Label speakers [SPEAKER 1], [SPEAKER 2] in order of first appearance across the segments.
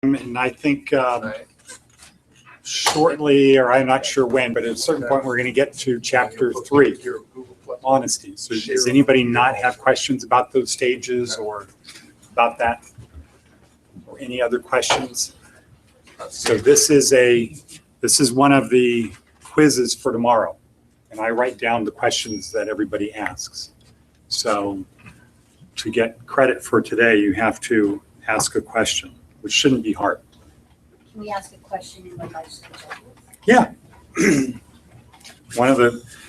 [SPEAKER 1] And I think shortly, or I'm not sure when, but at a certain point, we're going to get to chapter 3, honesty. So does anybody not have questions about those stages or about that? Or any other questions? So this is one of the quizzes for tomorrow. And I write down the questions that everybody asks. So to get credit for today, you have to ask a question, which shouldn't be hard.
[SPEAKER 2] Can we ask a question in regards to the
[SPEAKER 1] Yeah.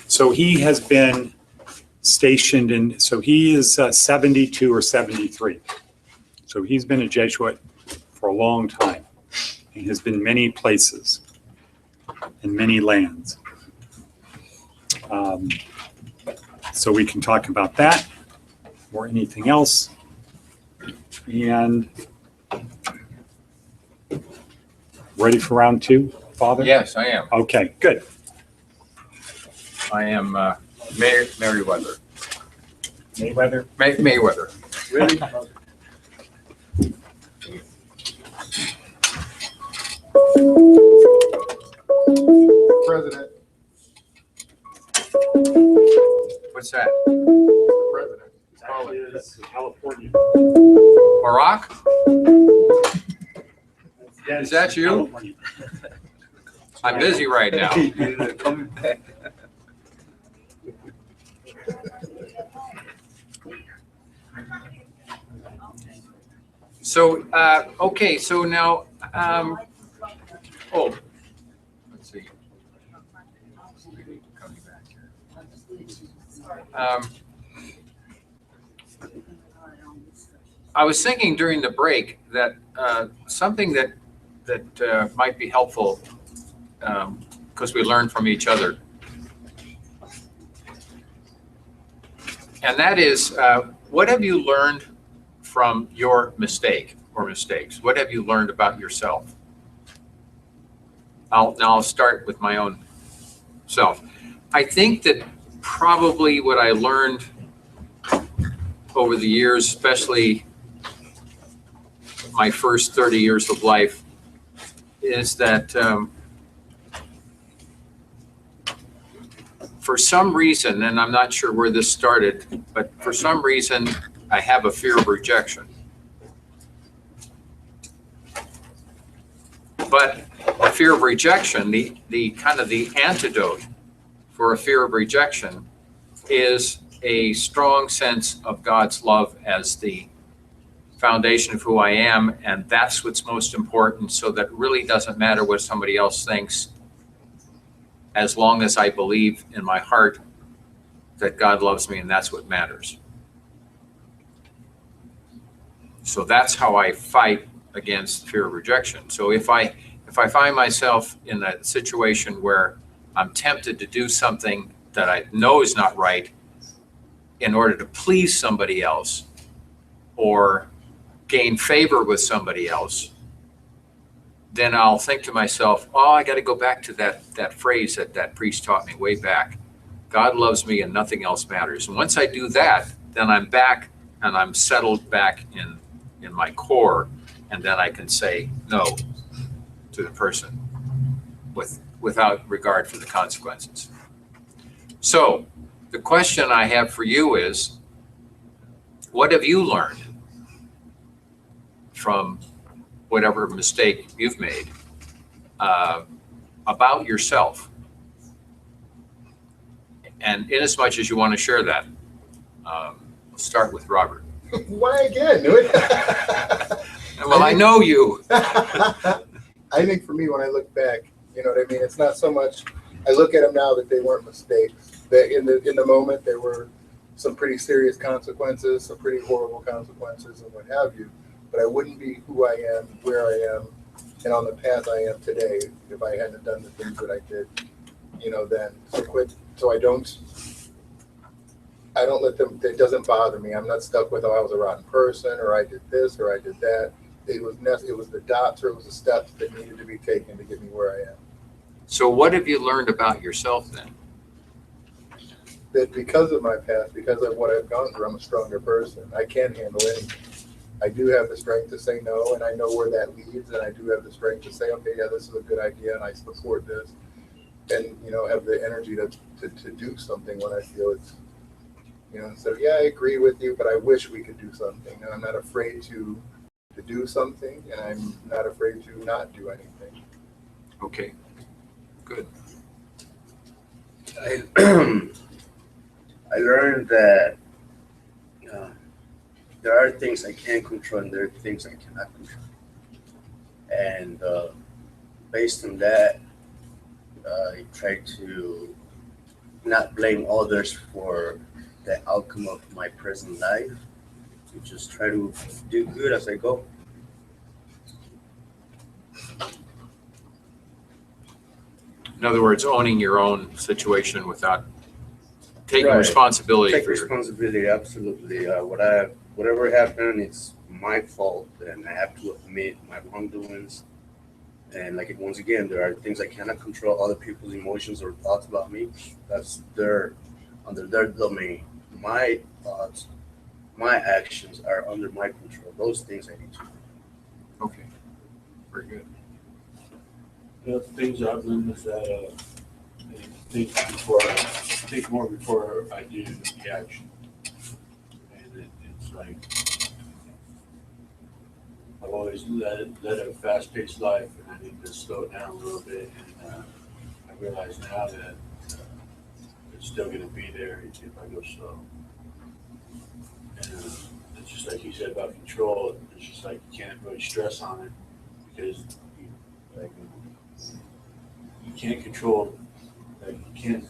[SPEAKER 1] So he has been stationed in, so he is 72 or 73. So he's been a Jesuit for a long time and has been many places in many lands. So we can talk about that or anything else. And ready for round 2, Father?
[SPEAKER 3] Yes, I am.
[SPEAKER 1] Okay, good.
[SPEAKER 3] I am Merriweather.
[SPEAKER 1] Mayweather?
[SPEAKER 3] Mayweather.
[SPEAKER 1] Really?
[SPEAKER 4] President.
[SPEAKER 3] What's that?
[SPEAKER 4] President.
[SPEAKER 1] That is California.
[SPEAKER 3] Barack?
[SPEAKER 1] Yes,
[SPEAKER 3] Is that you?
[SPEAKER 1] California.
[SPEAKER 3] I'm busy right now.
[SPEAKER 4] Coming back.
[SPEAKER 3] So, okay, so now, let's see. Coming back here. I was thinking during the break that something that might be helpful because we learn from each other. And that is, what have you learned from your mistake or mistakes? What have you learned about yourself? I'll start with my own self. I think that probably what I learned over the years, especially my first 30 years of life, is that for some reason, and I'm not sure where this started, but for some reason, I have a fear of rejection. But a fear of rejection, the kind of the antidote for a fear of rejection is a strong sense of God's love as the foundation of who I am, and that's what's most important, so that really doesn't matter what somebody else thinks, as long as I believe in my heart that God loves me, and that's what matters. So that's how I fight against fear of rejection. So if I find myself in a situation where I'm tempted to do something that I know is not right in order to please somebody else or gain favor with somebody else, then I'll think to myself, oh, I got to go back to that phrase that priest taught me way back. God loves me and nothing else matters. And once I do that, then I'm back and I'm settled back in my core, and then I can say no to the person without regard for the consequences. So the question I have for you is, what have you learned from whatever mistake you've made about yourself? And in as much as you want to share that, let's start with Robert.
[SPEAKER 4] Why again?
[SPEAKER 3] Well, I know you.
[SPEAKER 4] I think for me, when I look back, you know what I mean? It's not so much, I look at them now that they weren't mistakes. That in the moment, there were some pretty serious consequences, some pretty horrible consequences and what have you. But I wouldn't be who I am, where I am, and on the path I am today if I hadn't done the things that I did, then. So I don't let them, it doesn't bother me. I'm not stuck with, oh, I was a rotten person, or I did this, or I did that. It was the dots, or it was the steps that needed to be taken to get me where I am.
[SPEAKER 3] So what have you learned about yourself then?
[SPEAKER 4] That because of my past, because of what I've gone through, I'm a stronger person. I can handle anything. I do have the strength to say no, and I know where that leads, and I do have the strength to say, okay, yeah, this is a good idea, and I support this, and, you know, have the energy to do something when I feel it's, you know, so yeah, I agree with you, but I wish we could do something, and I'm not afraid to do something, and I'm not afraid to not do anything.
[SPEAKER 3] Okay, good.
[SPEAKER 5] I I learned that there are things I can control and there are things I cannot control. And based on that, I try to not blame others for the outcome of my present life. To just try to do good as I go.
[SPEAKER 3] In other words, owning your own situation without taking
[SPEAKER 5] Right.
[SPEAKER 3] responsibility
[SPEAKER 5] Take
[SPEAKER 3] for your.
[SPEAKER 5] responsibility, absolutely. Whatever happened, it's my fault, and I have to admit my wrongdoings. And like once again, there are things I cannot control. Other people's emotions or thoughts about me. That's under their domain. My thoughts, my actions are under my control. Those things I need to.
[SPEAKER 3] Okay, very good.
[SPEAKER 6] The things I've learned is that I think more before I do the action. And it's like I've always led a fast-paced life, and I need to slow it down a little bit. And I realize now that it's still going to be there if I go slow. And it's just like you said about control. It's just like you can't really stress on it because you can't control, like you can't,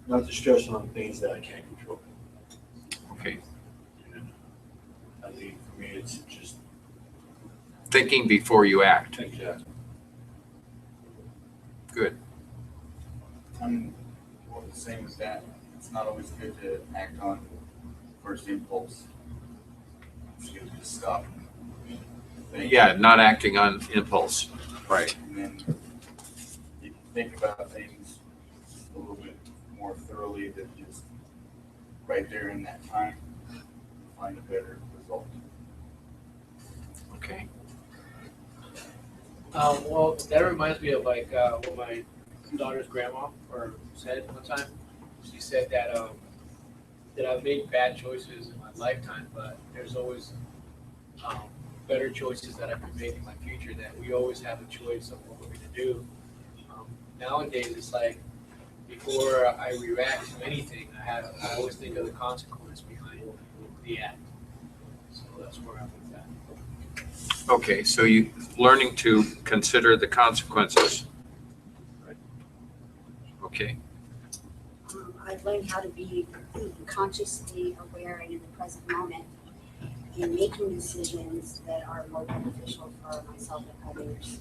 [SPEAKER 6] not to stress on things that I can't control.
[SPEAKER 3] Okay,
[SPEAKER 6] And I think for me, it's just
[SPEAKER 3] thinking before you act.
[SPEAKER 6] exactly.
[SPEAKER 3] Good.
[SPEAKER 7] I'm the same as that. It's not always good to act on first impulse. It's good to stop. Think,
[SPEAKER 3] Yeah, not acting on impulse. Right.
[SPEAKER 7] and then you can think about things a little bit more thoroughly than just right there in that time. Find a better result.
[SPEAKER 3] Okay.
[SPEAKER 8] Well, that reminds me of like what my daughter's grandma said one time. She said that that I've made bad choices in my lifetime, but there's always better choices that I can make in my future. That we always have a choice of what we're going to do. Nowadays, it's like before I react to anything, I always think of the consequence behind the act. So that's where I'm with that.
[SPEAKER 3] Okay, so you learning to consider the consequences. Okay.
[SPEAKER 2] I've learned how to be consciously aware and in the present moment in making decisions that are more beneficial for myself and others.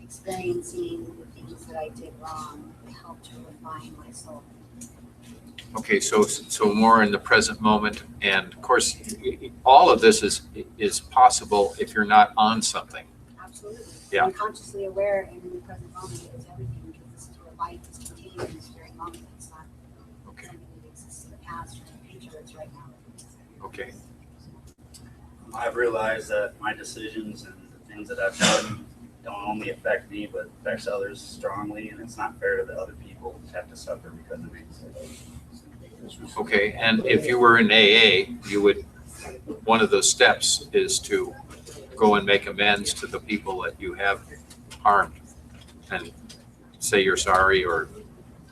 [SPEAKER 2] Experiencing the things that I did wrong helped to refine my soul.
[SPEAKER 3] Okay, so more in the present moment, and of course, all of this is possible if you're not on something.
[SPEAKER 2] Absolutely.
[SPEAKER 3] Yeah.
[SPEAKER 2] Being consciously aware and in the present moment is everything because this is where life is contained in this very moment. It's not
[SPEAKER 3] Okay.
[SPEAKER 2] something that exists in the past or in the future. It's right now.
[SPEAKER 3] Okay.
[SPEAKER 9] I've realized that my decisions and the things that I've done don't only affect me, but affects others strongly, and it's not fair to the other people to have to suffer because of me.
[SPEAKER 3] Okay, and if you were in AA, you would, one of those steps is to go and make amends to the people that you have harmed and say you're sorry or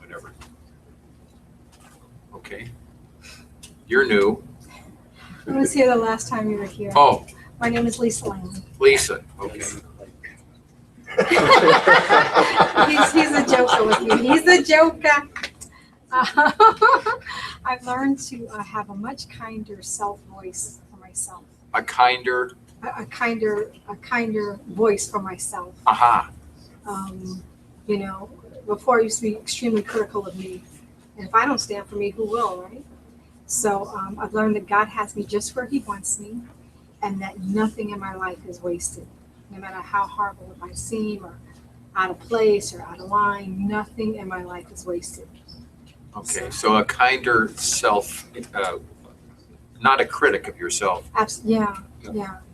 [SPEAKER 3] whatever. Okay. You're new.
[SPEAKER 10] I was here the last time you were here.
[SPEAKER 3] Oh,
[SPEAKER 10] My name is Lisa Langley.
[SPEAKER 3] Lisa. Okay.
[SPEAKER 10] He's a joker with me. He's a joker. I've learned to have a much kinder self voice for myself.
[SPEAKER 3] A kinder.
[SPEAKER 10] A kinder voice for myself.
[SPEAKER 3] Aha.
[SPEAKER 10] You know, before I used to be extremely critical of me. And if I don't stand for me, who will, right? So I've learned that God has me just where he wants me and that nothing in my life is wasted. No matter how horrible it might seem or out of place or out of line, nothing in my life is wasted.
[SPEAKER 3] Okay, so a kinder self not a critic of yourself,
[SPEAKER 10] Yeah,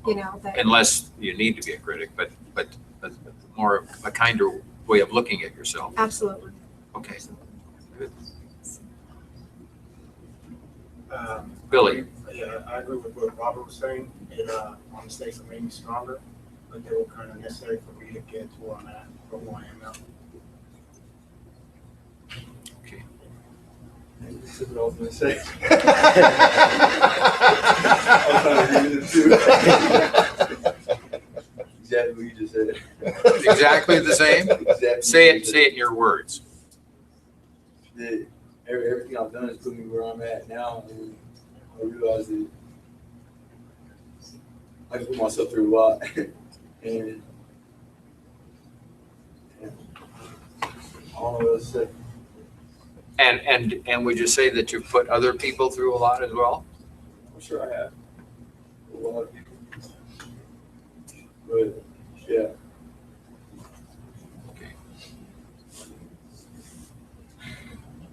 [SPEAKER 10] you know, that,
[SPEAKER 3] unless you need to be a critic, but more of a kinder way of looking at yourself.
[SPEAKER 10] absolutely.
[SPEAKER 3] Okay.
[SPEAKER 11] Billy. Yeah, I agree with what Robert was saying. My mistakes have made me stronger, but they were kind of necessary for me to get to where I'm at, or who I am now.
[SPEAKER 3] Okay.
[SPEAKER 6] This is what I was gonna say. Exactly what you just said.
[SPEAKER 3] Exactly the same?
[SPEAKER 6] Exactly.
[SPEAKER 3] Say it in your words.
[SPEAKER 6] Everything I've done has put me where I'm at now, and I realize that I can put myself through a lot, and I don't know what else to say.
[SPEAKER 3] And would you say that you've put other people through a lot as well?
[SPEAKER 6] I'm sure I have a lot of people, but yeah.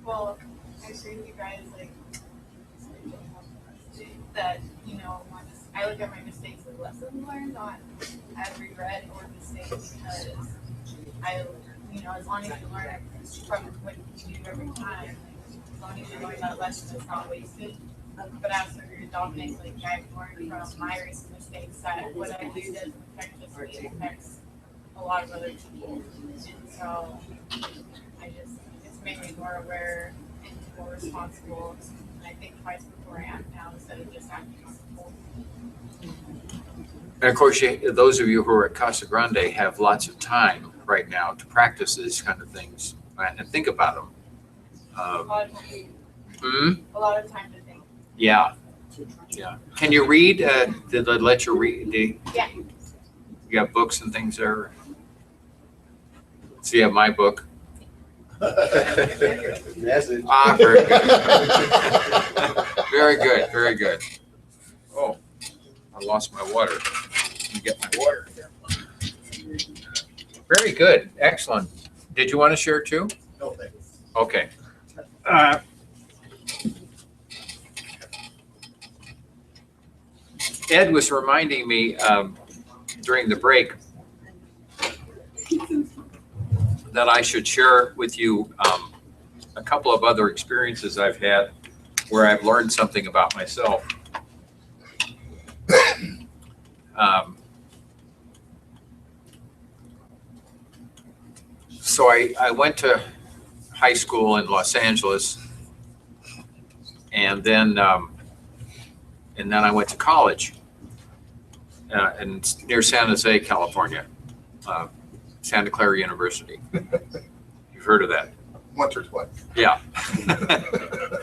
[SPEAKER 12] Well, I agree with you guys, like, that, you know, I look at my mistakes as lessons learned, not as regret or mistakes, because you know, as long as you learn from what you do every time, as long as you learn that lesson, it's not wasted. But as for Dominic, like, I've learned from my recent mistakes that what I do doesn't affect just me, it affects a lot of other people. And so it's made me more aware and more responsible. And I think twice before I act now instead of just acting simple.
[SPEAKER 3] And of course, those of you who are at Casa Grande have lots of time right now to practice these kind of things and think about them.
[SPEAKER 12] A lot of time to think.
[SPEAKER 3] Yeah. Can you read? Did they let you read?
[SPEAKER 12] Yeah.
[SPEAKER 3] You have books and things there? So you have my book.
[SPEAKER 6] Message.
[SPEAKER 3] Ah, very good. Very good, very good. Oh, I lost my water. Let me get my water here. Very good, excellent. Did you want to share too?
[SPEAKER 11] No, thanks.
[SPEAKER 3] Okay. Ed was reminding me during the break that I should share with you a couple of other experiences I've had where I've learned something about myself. So I went to high school in Los Angeles, and then I went to college near San Jose, California, Santa Clara University. You've heard of that?
[SPEAKER 4] Once or twice.
[SPEAKER 3] Yeah,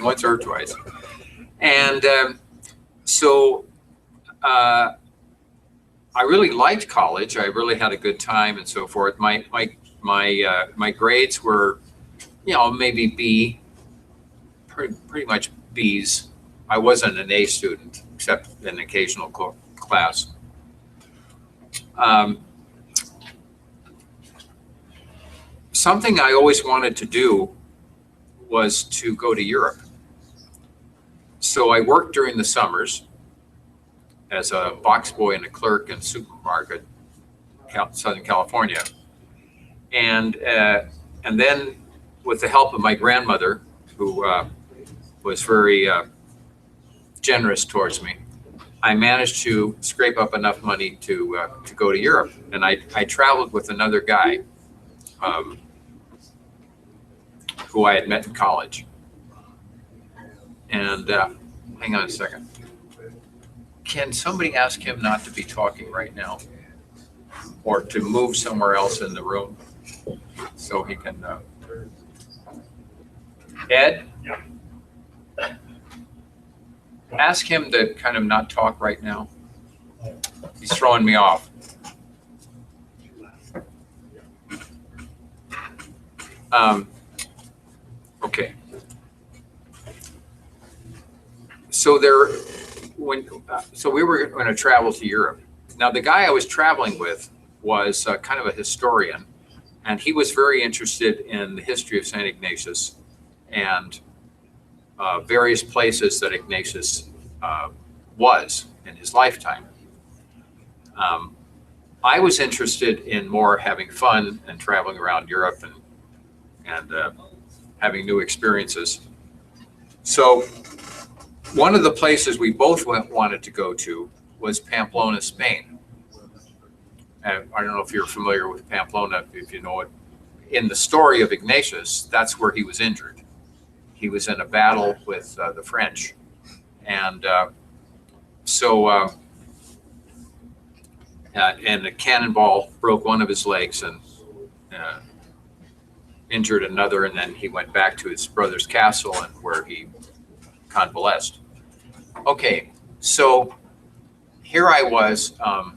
[SPEAKER 3] once or twice. And so I really liked college. I really had a good time and so forth. My grades were, you know, maybe B, pretty much B's. I wasn't an A student, except an occasional class. Something I always wanted to do was to go to Europe. So I worked during the summers as a box boy and a clerk in a supermarket, Southern California. And then with the help of my grandmother, who was very generous towards me, I managed to scrape up enough money to go to Europe. And I traveled with another guy who I had met in college. And hang on a second. Can somebody ask him not to be talking right now, or to move somewhere else in the room so he can? Ed?
[SPEAKER 11] Yeah.
[SPEAKER 3] Ask him to kind of not talk right now. He's throwing me off. Okay. So we were going to travel to Europe. Now, the guy I was traveling with was kind of a historian, and he was very interested in the history of St. Ignatius and various places that Ignatius was in his lifetime. I was interested in more having fun and traveling around Europe and having new experiences. So one of the places we both wanted to go to was Pamplona, Spain. And I don't know if you're familiar with Pamplona, if you know it. In the story of Ignatius, that's where he was injured. He was in a battle with the French. And and a cannonball broke one of his legs and injured another, and then he went back to his brother's castle and where he convalesced. Okay, so here I was, I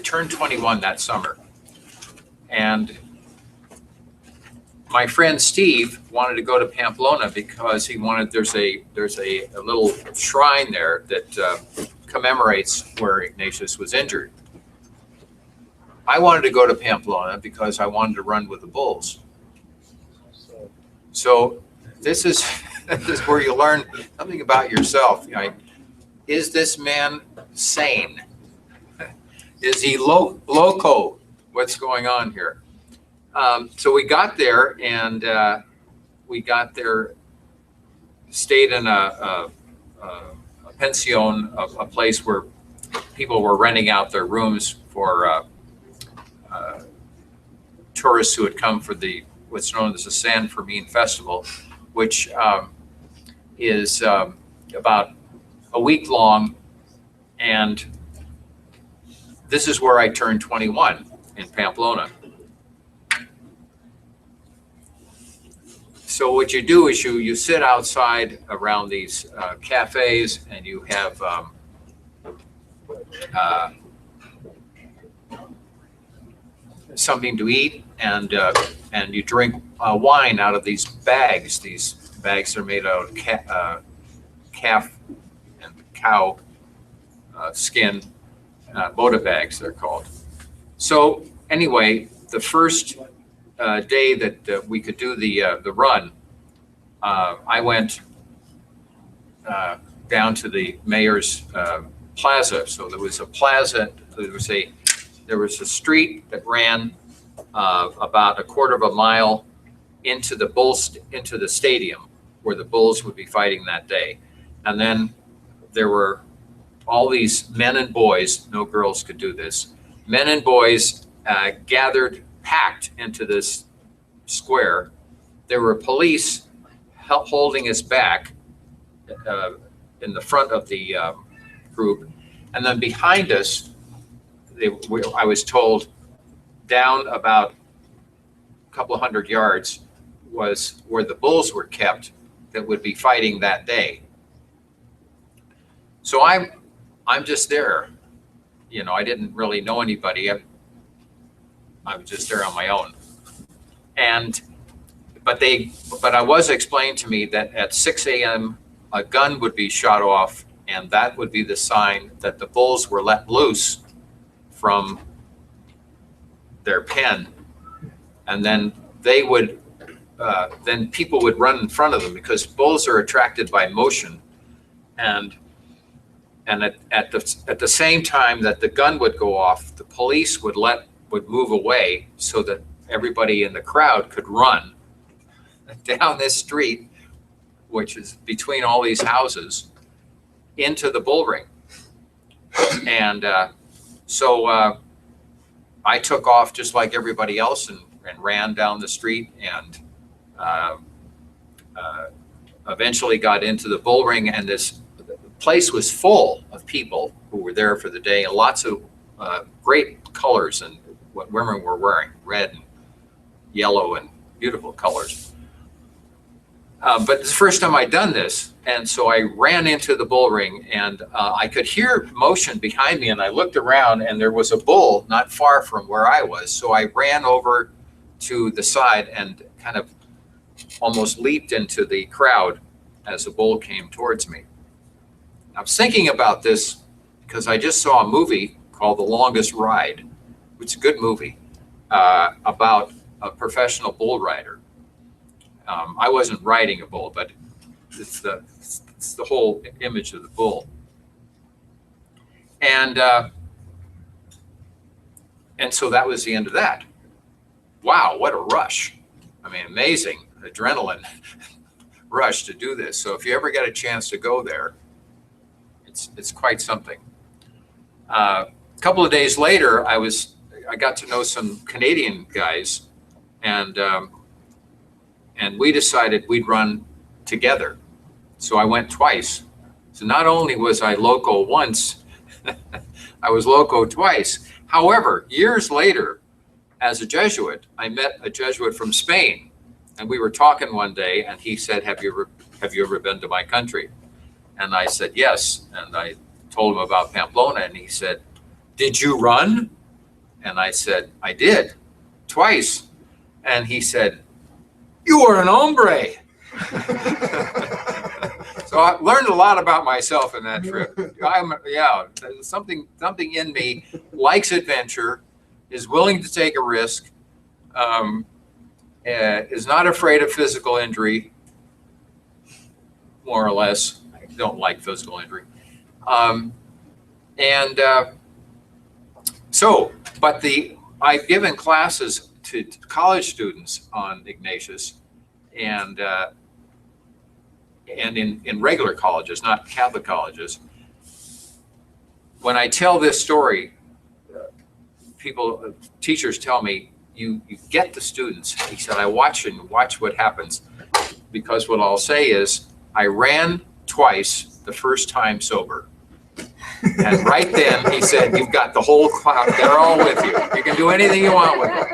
[SPEAKER 3] turned 21 that summer, and my friend Steve wanted to go to Pamplona because he wanted, there's a little shrine there that commemorates where Ignatius was injured. I wanted to go to Pamplona because I wanted to run with the bulls. So this is this is where you learn something about yourself. You know, is this man sane? Is he loco? What's going on here? So we got there, and stayed in a pension, a place where people were renting out their rooms for tourists who had come for what's known as the San Fermin Festival, which is about a week long, and this is where I turned 21 in Pamplona. So what you do is you sit outside around these cafes, and you have something to eat, and you drink wine out of these bags. These bags are made out of calf and cow skin, Boda bags they're called. So anyway, the first day that we could do the run, I went down to the mayor's plaza. So there was a plaza. There was a street that ran about a quarter of a mile into the stadium where the Bulls would be fighting that day, and then there were all these men and boys. No girls could do this. Men and boys gathered, packed into this square. There were police holding us back in the front of the group, and then behind us, I was told, down about a couple of 100 yards was where the bulls were kept that would be fighting that day. So I'm just there. You know, I didn't really know anybody. I was just there on my own. But I was explained to me that at 6 a.m. a gun would be shot off, and that would be the sign that the bulls were let loose from their pen, and then they would then people would run in front of them, because bulls are attracted by motion, and at the same time that the gun would go off, the police would move away so that everybody in the crowd could run down this street, which is between all these houses, into the bull ring. And so I took off just like everybody else and ran down the street, and eventually got into the bull ring, and this place was full of people who were there for the day, and lots of great colors and what women were wearing, red and yellow and beautiful colors. But it's the first time I'd done this, and so I ran into the bull ring, and I could hear motion behind me, and I looked around, and there was a bull not far from where I was. So I ran over to the side and kind of almost leaped into the crowd as the bull came towards me. I was thinking about this because I just saw a movie called The Longest Ride, which is a good movie, about a professional bull rider. I wasn't riding a bull, but it's the whole image of the bull. And so that was the end of that. Wow, what a rush. I mean, amazing adrenaline rush to do this. So if you ever get a chance to go there, it's quite something. A couple of days later, I got to know some Canadian guys, and we decided we'd run together. So I went twice. So not only was I loco once, I was loco twice. However, years later, as a Jesuit, I met a Jesuit from Spain, and we were talking one day, and he said, have you ever been to my country? And I said, yes. And I told him about Pamplona, and he said, did you run? And I said, I did, twice. And he said, you are an hombre. So I learned a lot about myself in that trip. Something in me likes adventure, is willing to take a risk, is not afraid of physical injury, more or less. I don't like physical injury. I've given classes to college students on Ignatius, and in regular colleges, not Catholic colleges. When I tell this story, teachers tell me, you get the students. He said, I watch what happens, because what I'll say is, I ran twice, the first time sober. And right then he said, you've got the whole crowd, they're all with you. You can do anything you want with them.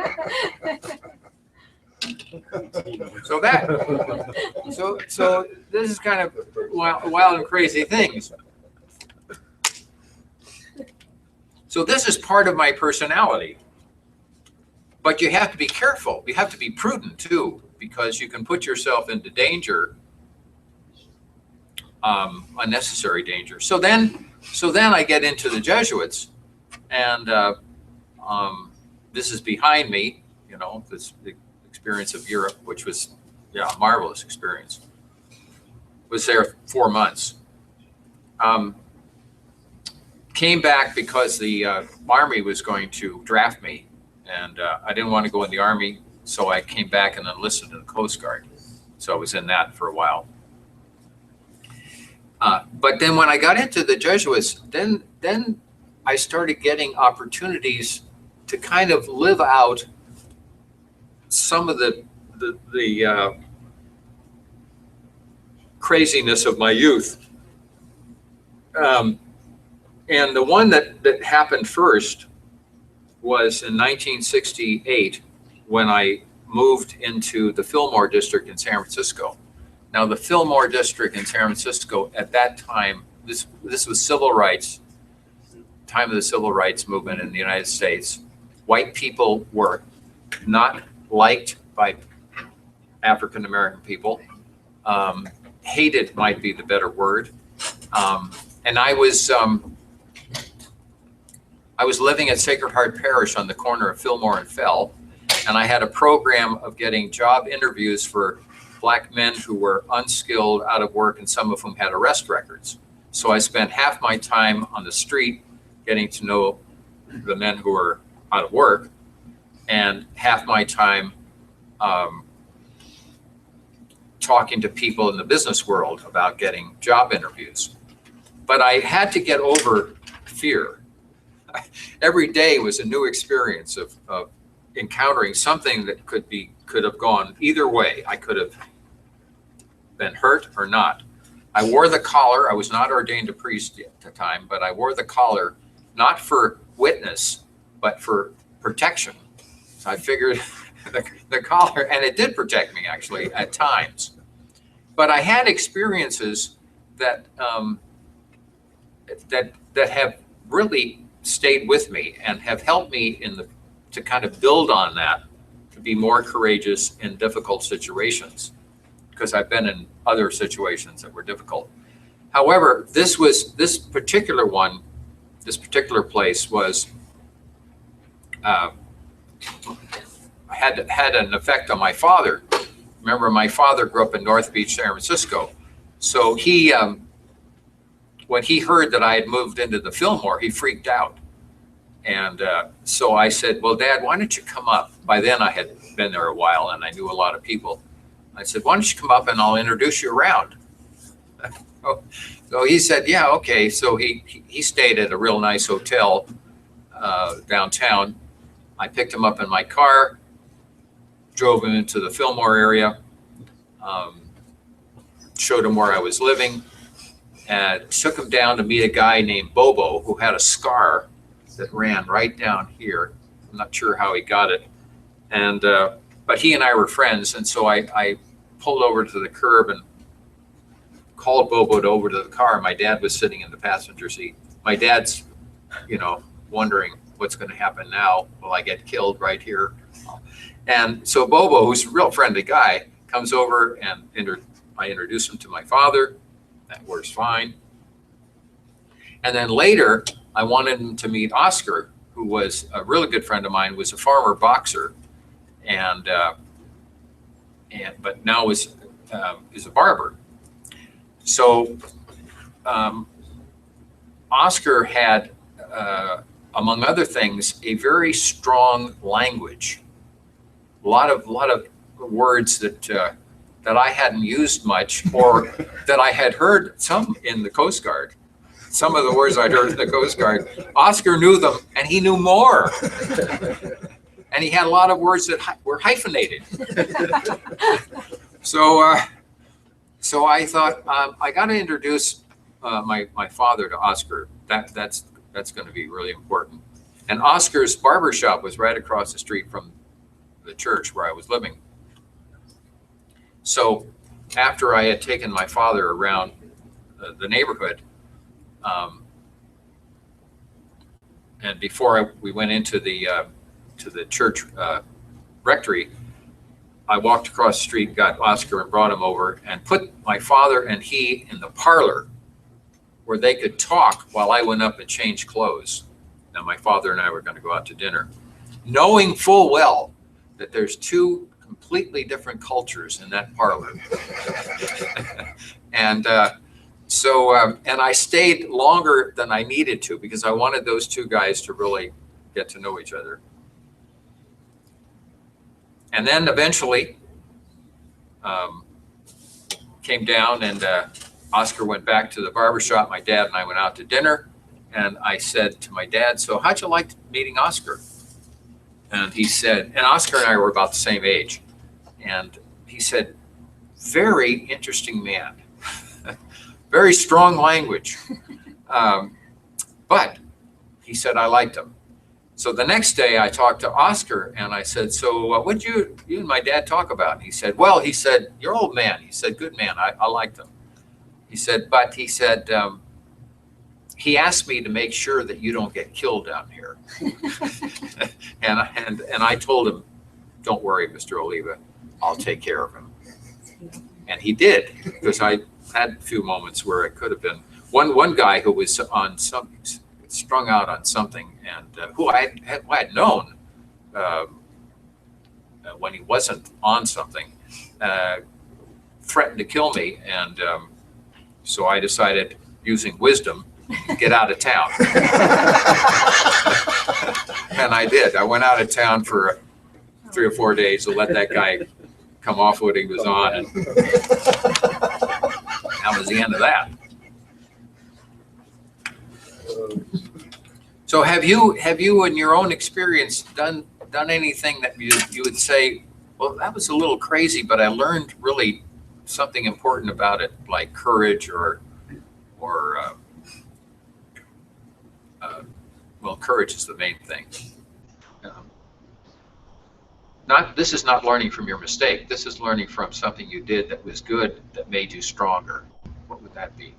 [SPEAKER 3] So this is kind of wild and crazy things. So this is part of my personality, but you have to be careful. You have to be prudent too, because you can put yourself into danger, unnecessary danger. So then I get into the Jesuits, and this is behind me, this experience of Europe, which was a marvelous experience. Was there 4 months. Came back because the Army was going to draft me, and I didn't want to go in the Army, so I came back and enlisted in the Coast Guard. So I was in that for a while. But then when I got into the Jesuits, then I started getting opportunities to kind of live out some of the craziness of my youth. And the one that happened first was in 1968, when I moved into the Fillmore district in San Francisco. Now, the Fillmore district in San Francisco at that time, this was civil rights, time of the civil rights movement in the United States. White people were not liked by African American people. Hated might be the better word. And I was living at Sacred Heart Parish on the corner of Fillmore and Fell, and I had a program of getting job interviews for Black men who were unskilled, out of work, and some of whom had arrest records. So I spent half my time on the street getting to know the men who were out of work, and half my time talking to people in the business world about getting job interviews. But I had to get over fear. Every day was a new experience of encountering something that could have gone either way. I could have been hurt or not. I wore the collar. I was not ordained a priest at the time, but I wore the collar not for witness, but for protection. So I figured the collar, and it did protect me actually at times. But I had experiences that that have really stayed with me and have helped me to kind of build on that, to be more courageous in difficult situations, because I've been in other situations that were difficult. However, this particular place was had an effect on my father, remember my father grew up in North Beach, San Francisco. So he, when he heard that I had moved into the Fillmore, he freaked out. And so I said, well, Dad, why don't you come up? By then I had been there a while and I knew a lot of people. I said, why don't you come up and I'll introduce you around? So he said, yeah, okay. So he stayed at a real nice hotel downtown. I picked him up in my car, drove him into the Fillmore area, showed him where I was living, and took him down to meet a guy named Bobo who had a scar that ran right down here. I'm not sure how he got it. And but he and I were friends, and so I pulled over to the curb and called Bobo over to the car. My dad was sitting in the passenger seat. My dad's, you know, wondering what's going to happen now. Will I get killed right here? And so Bobo, who's a real friendly guy, comes over and I introduced him to my father. That works fine. And then later, I wanted him to meet Oscar, who was a really good friend of mine, was a former boxer, but now is a barber. So Oscar had, among other things, a very strong language. A lot of words that I hadn't used much, or that I had heard some in the Coast Guard. Some of the words I'd heard in the Coast Guard, Oscar knew them, and he knew more. And he had a lot of words that were hyphenated. So I thought, I got to introduce my father to Oscar. That's going to be really important. And Oscar's barbershop was right across the street from the church where I was living. So after I had taken my father around the neighborhood, and before we went into the church rectory, I walked across the street, got Oscar and brought him over and put my father and he in the parlor where they could talk while I went up and changed clothes. Now my father and I were going to go out to dinner, knowing full well that there's two completely different cultures in that parlor. And and I stayed longer than I needed to because I wanted those two guys to really get to know each other. And then eventually came down and Oscar went back to the barbershop. My dad and I went out to dinner, and I said to my dad, so how'd you like meeting Oscar? And he said, and Oscar and I were about the same age. And he said, very interesting man, very strong language. But he said, I liked him. So the next day I talked to Oscar and I said, so what'd you and my dad talk about? And he said, well, he said, you're old man. He said, good man. I liked him. He said, but he said, he asked me to make sure that you don't get killed down here. and I told him, don't worry, Mr. Oliva, I'll take care of him. And he did, because I had a few moments where it could have been one guy who was on something, strung out on something, and who I had known when he wasn't on something, threatened to kill me, and so I decided, using wisdom, to get out of town. And I did. I went out of town for 3 or 4 days to let that guy come off what he was on, and that was the end of that. So have you in your own experience done anything that you would say, well, that was a little crazy, but I learned really something important about it, like courage or well, courage is the main thing. This is not learning from your mistake. This is learning from something you did that was good, that made you stronger. What would that be?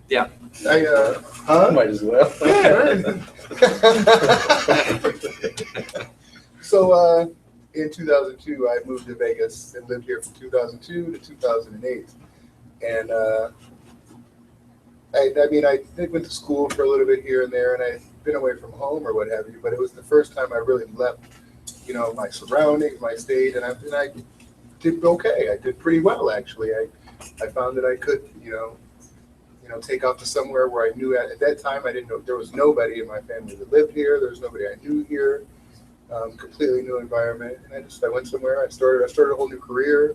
[SPEAKER 3] Yeah.
[SPEAKER 4] I
[SPEAKER 5] might as well.
[SPEAKER 4] So in 2002, I moved to Vegas and lived here from 2002 to 2008. And I mean, I went to school for a little bit here and there, and I've been away from home or what have you, but it was the first time I really left, you know, my surroundings, my state, and I did okay. I did pretty well, actually. I found that I could, you know, take off to somewhere where I knew at that time I didn't know there was nobody in my family that lived here. There was nobody I knew here. Completely new environment, and I went somewhere. I started a whole new career,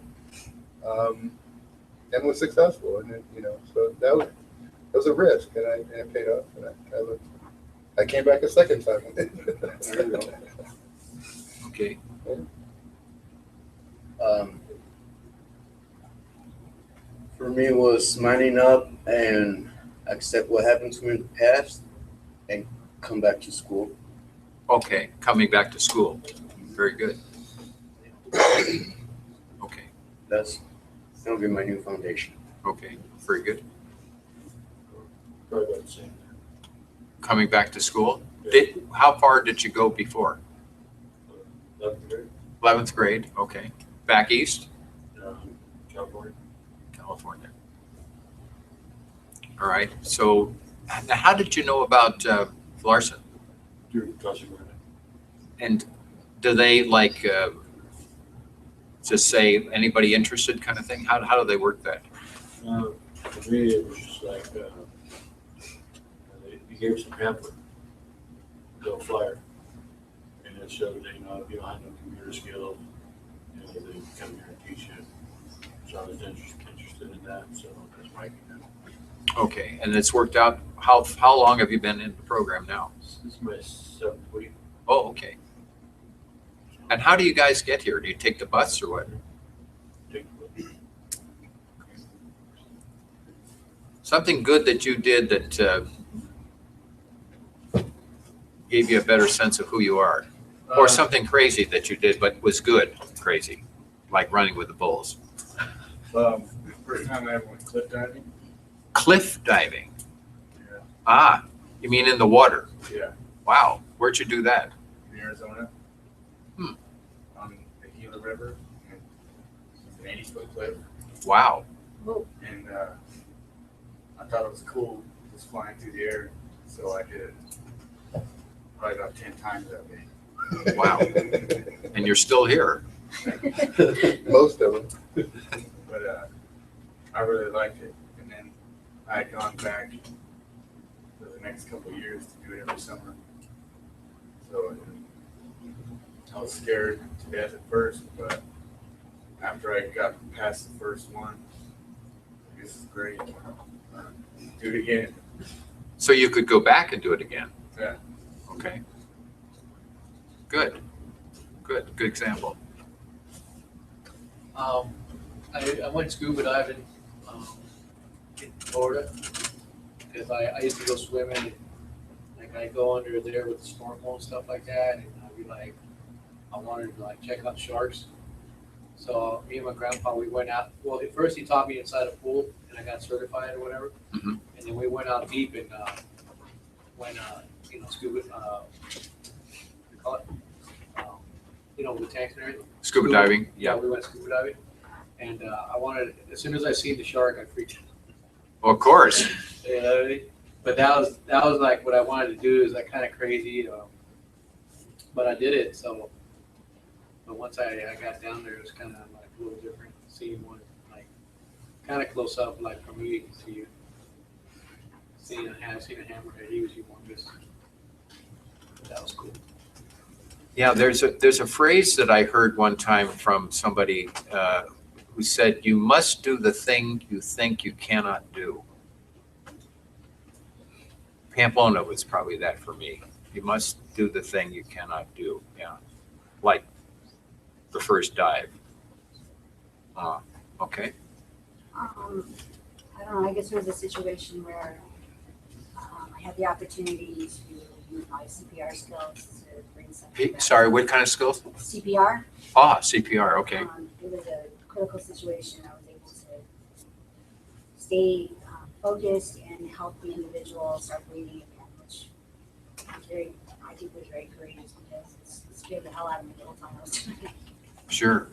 [SPEAKER 4] and was successful. And you know, so that was a risk, and it paid off. And I came back a second time.
[SPEAKER 5] There you go.
[SPEAKER 3] Okay.
[SPEAKER 5] For me, it was manning up and accept what happened to me in the past and come back to school.
[SPEAKER 3] Okay, coming back to school. Very good. Okay,
[SPEAKER 5] That'll be my new foundation.
[SPEAKER 3] okay, very good.
[SPEAKER 6] Probably about the same.
[SPEAKER 3] Coming back to school.
[SPEAKER 6] Yeah.
[SPEAKER 3] How far did you go before?
[SPEAKER 6] 11th grade,
[SPEAKER 3] 11th grade, okay. Back east?
[SPEAKER 6] California.
[SPEAKER 3] California. All right, so now how did you know about Larson?
[SPEAKER 6] Through Casa Grande.
[SPEAKER 3] And do they like just say anybody interested kind of thing? How do they work that?
[SPEAKER 6] For me, it was just like, he gave us a pamphlet, a little flyer, and it showed that, you know, if you don't have no computer skills, you know, they come here and teach you. So I was interested in that, so that's why I came in.
[SPEAKER 3] Okay, and it's worked out. How long have you been in the program now?
[SPEAKER 6] This is my 7th week.
[SPEAKER 3] Oh, okay. And how do you guys get here? Do you take the bus or what? Something good that you did that gave you a better sense of who you are? Or something crazy that you did but was good, crazy, like running with the bulls?
[SPEAKER 7] First time I ever went cliff diving.
[SPEAKER 3] Cliff diving?
[SPEAKER 7] Yeah.
[SPEAKER 3] Ah, you mean in the water?
[SPEAKER 7] Yeah.
[SPEAKER 3] Wow, where'd you do that?
[SPEAKER 7] In Arizona. On the Gila River. It's an 80-foot cliff.
[SPEAKER 3] Wow.
[SPEAKER 7] And I thought it was cool just flying through the air. So I did it probably about 10 times that day.
[SPEAKER 3] Wow. And you're still here.
[SPEAKER 4] Most of them.
[SPEAKER 7] But I really liked it. And then I had gone back for the next couple of years to do it every summer. So I was scared to death at first, but after I got past the first one, this is great. Do it again.
[SPEAKER 3] So you could go back and do it again?
[SPEAKER 7] Yeah.
[SPEAKER 3] Okay. Good. Good example.
[SPEAKER 8] I went scuba diving in Florida because I used to go swimming. Like I go under there with the snorkel and stuff like that, and I'd be like, I wanted to like check out sharks. So me and my grandpa, we went out. Well, at first he taught me inside a pool, and I got certified or whatever.
[SPEAKER 3] Mhm.
[SPEAKER 8] And then we went out deep and went, you know, scuba. What do you call it? You know, with tanks and everything.
[SPEAKER 3] Scuba diving, yeah.
[SPEAKER 8] We went scuba diving, and I wanted. As soon as I seen the shark, I freaked out.
[SPEAKER 3] Well, of course.
[SPEAKER 8] You know what I mean? But that was like what I wanted to do. Is like kind of crazy, but I did it. So, but once I got down there, it was kind of like a little different. Seeing one like kind of close up, like from me, you can see you. Seeing a hammerhead, he was humongous. That was cool.
[SPEAKER 3] Yeah, there's a phrase that I heard one time from somebody who said, "You must do the thing you think you cannot do." Pamplona was probably that for me. You must do the thing you cannot do. Yeah, like the first dive. Okay.
[SPEAKER 2] I don't know, I guess there was a situation where I had the opportunity to use my CPR skills to bring something back.
[SPEAKER 3] Sorry, what kind of skills?
[SPEAKER 2] CPR.
[SPEAKER 3] Ah, CPR. Okay.
[SPEAKER 2] It was a critical situation. I was able to stay focused and help the individual start breathing again, which I think was very courageous because it scared the hell out of me the whole time I was doing it.
[SPEAKER 3] Sure.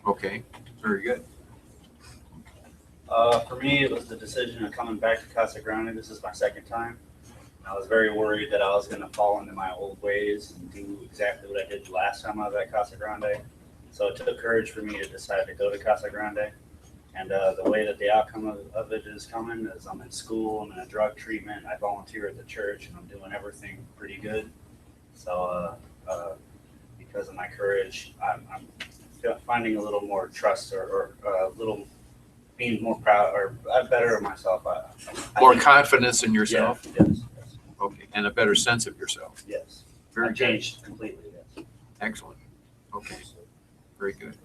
[SPEAKER 3] Okay. Very good.
[SPEAKER 9] For me, it was the decision of coming back to Casa Grande. This is my second time. I was very worried that I was going to fall into my old ways and do exactly what I did the last time I was at Casa Grande. So it took courage for me to decide to go to Casa Grande. And the way that the outcome of it is coming is I'm in school, I'm in a drug treatment, I volunteer at the church, and I'm doing everything pretty good. So because of my courage, I'm finding a little more trust or a little being more proud or better of myself.
[SPEAKER 3] More
[SPEAKER 9] think-
[SPEAKER 3] confidence in yourself?
[SPEAKER 9] Yeah, yes, yes,
[SPEAKER 3] Okay, and a better sense of yourself.
[SPEAKER 9] yes.
[SPEAKER 3] Very
[SPEAKER 9] I've
[SPEAKER 3] good.
[SPEAKER 9] changed completely, yes.
[SPEAKER 3] Excellent. Okay, very good.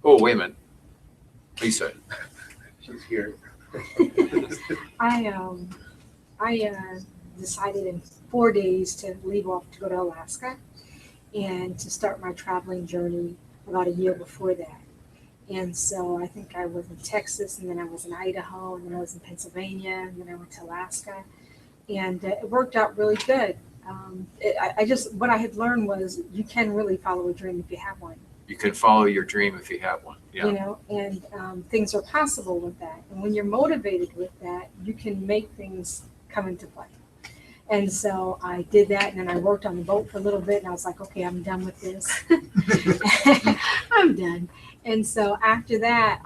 [SPEAKER 3] Oh, wait a minute. Lisa,
[SPEAKER 5] She's here.
[SPEAKER 10] I decided in 4 days to leave off to go to Alaska and to start my traveling journey about a year before that. And so I think I was in Texas, and then I was in Idaho, and then I was in Pennsylvania, and then I went to Alaska. And it worked out really good. What I had learned was you can really follow a dream if you have one.
[SPEAKER 3] you can follow your dream if you have one. Yeah.
[SPEAKER 10] You know, and things are possible with that. And when you're motivated with that, you can make things come into play. And so I did that, and then I worked on the boat for a little bit, and I was like, okay, I'm done with this. I'm done. And so after that,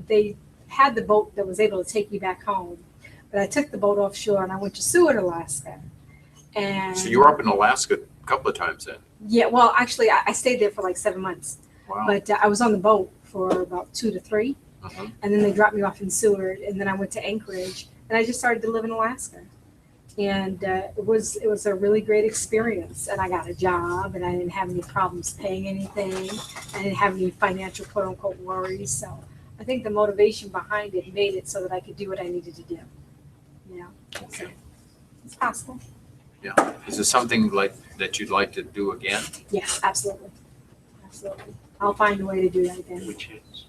[SPEAKER 10] they had the boat that was able to take me back home, but I took the boat offshore and I went to Seward, Alaska. And
[SPEAKER 3] So you were up in Alaska a couple of times then?
[SPEAKER 10] yeah, well, actually, I stayed there for like 7 months,
[SPEAKER 3] Wow.
[SPEAKER 10] but I was on the boat for about 2 to 3,
[SPEAKER 3] Mhm.
[SPEAKER 10] and then they dropped me off in Seward, and then I went to Anchorage, and I just started to live in Alaska. And it was a really great experience, and I got a job, and I didn't have any problems paying anything. I didn't have any financial quote unquote worries. So I think the motivation behind it made it so that I could do what I needed to do. You know,
[SPEAKER 3] Okay.
[SPEAKER 10] it's possible.
[SPEAKER 3] Yeah. Is it something like that you'd like to do again?
[SPEAKER 10] Yes, absolutely, absolutely. I'll find a way to do that again.
[SPEAKER 6] Which is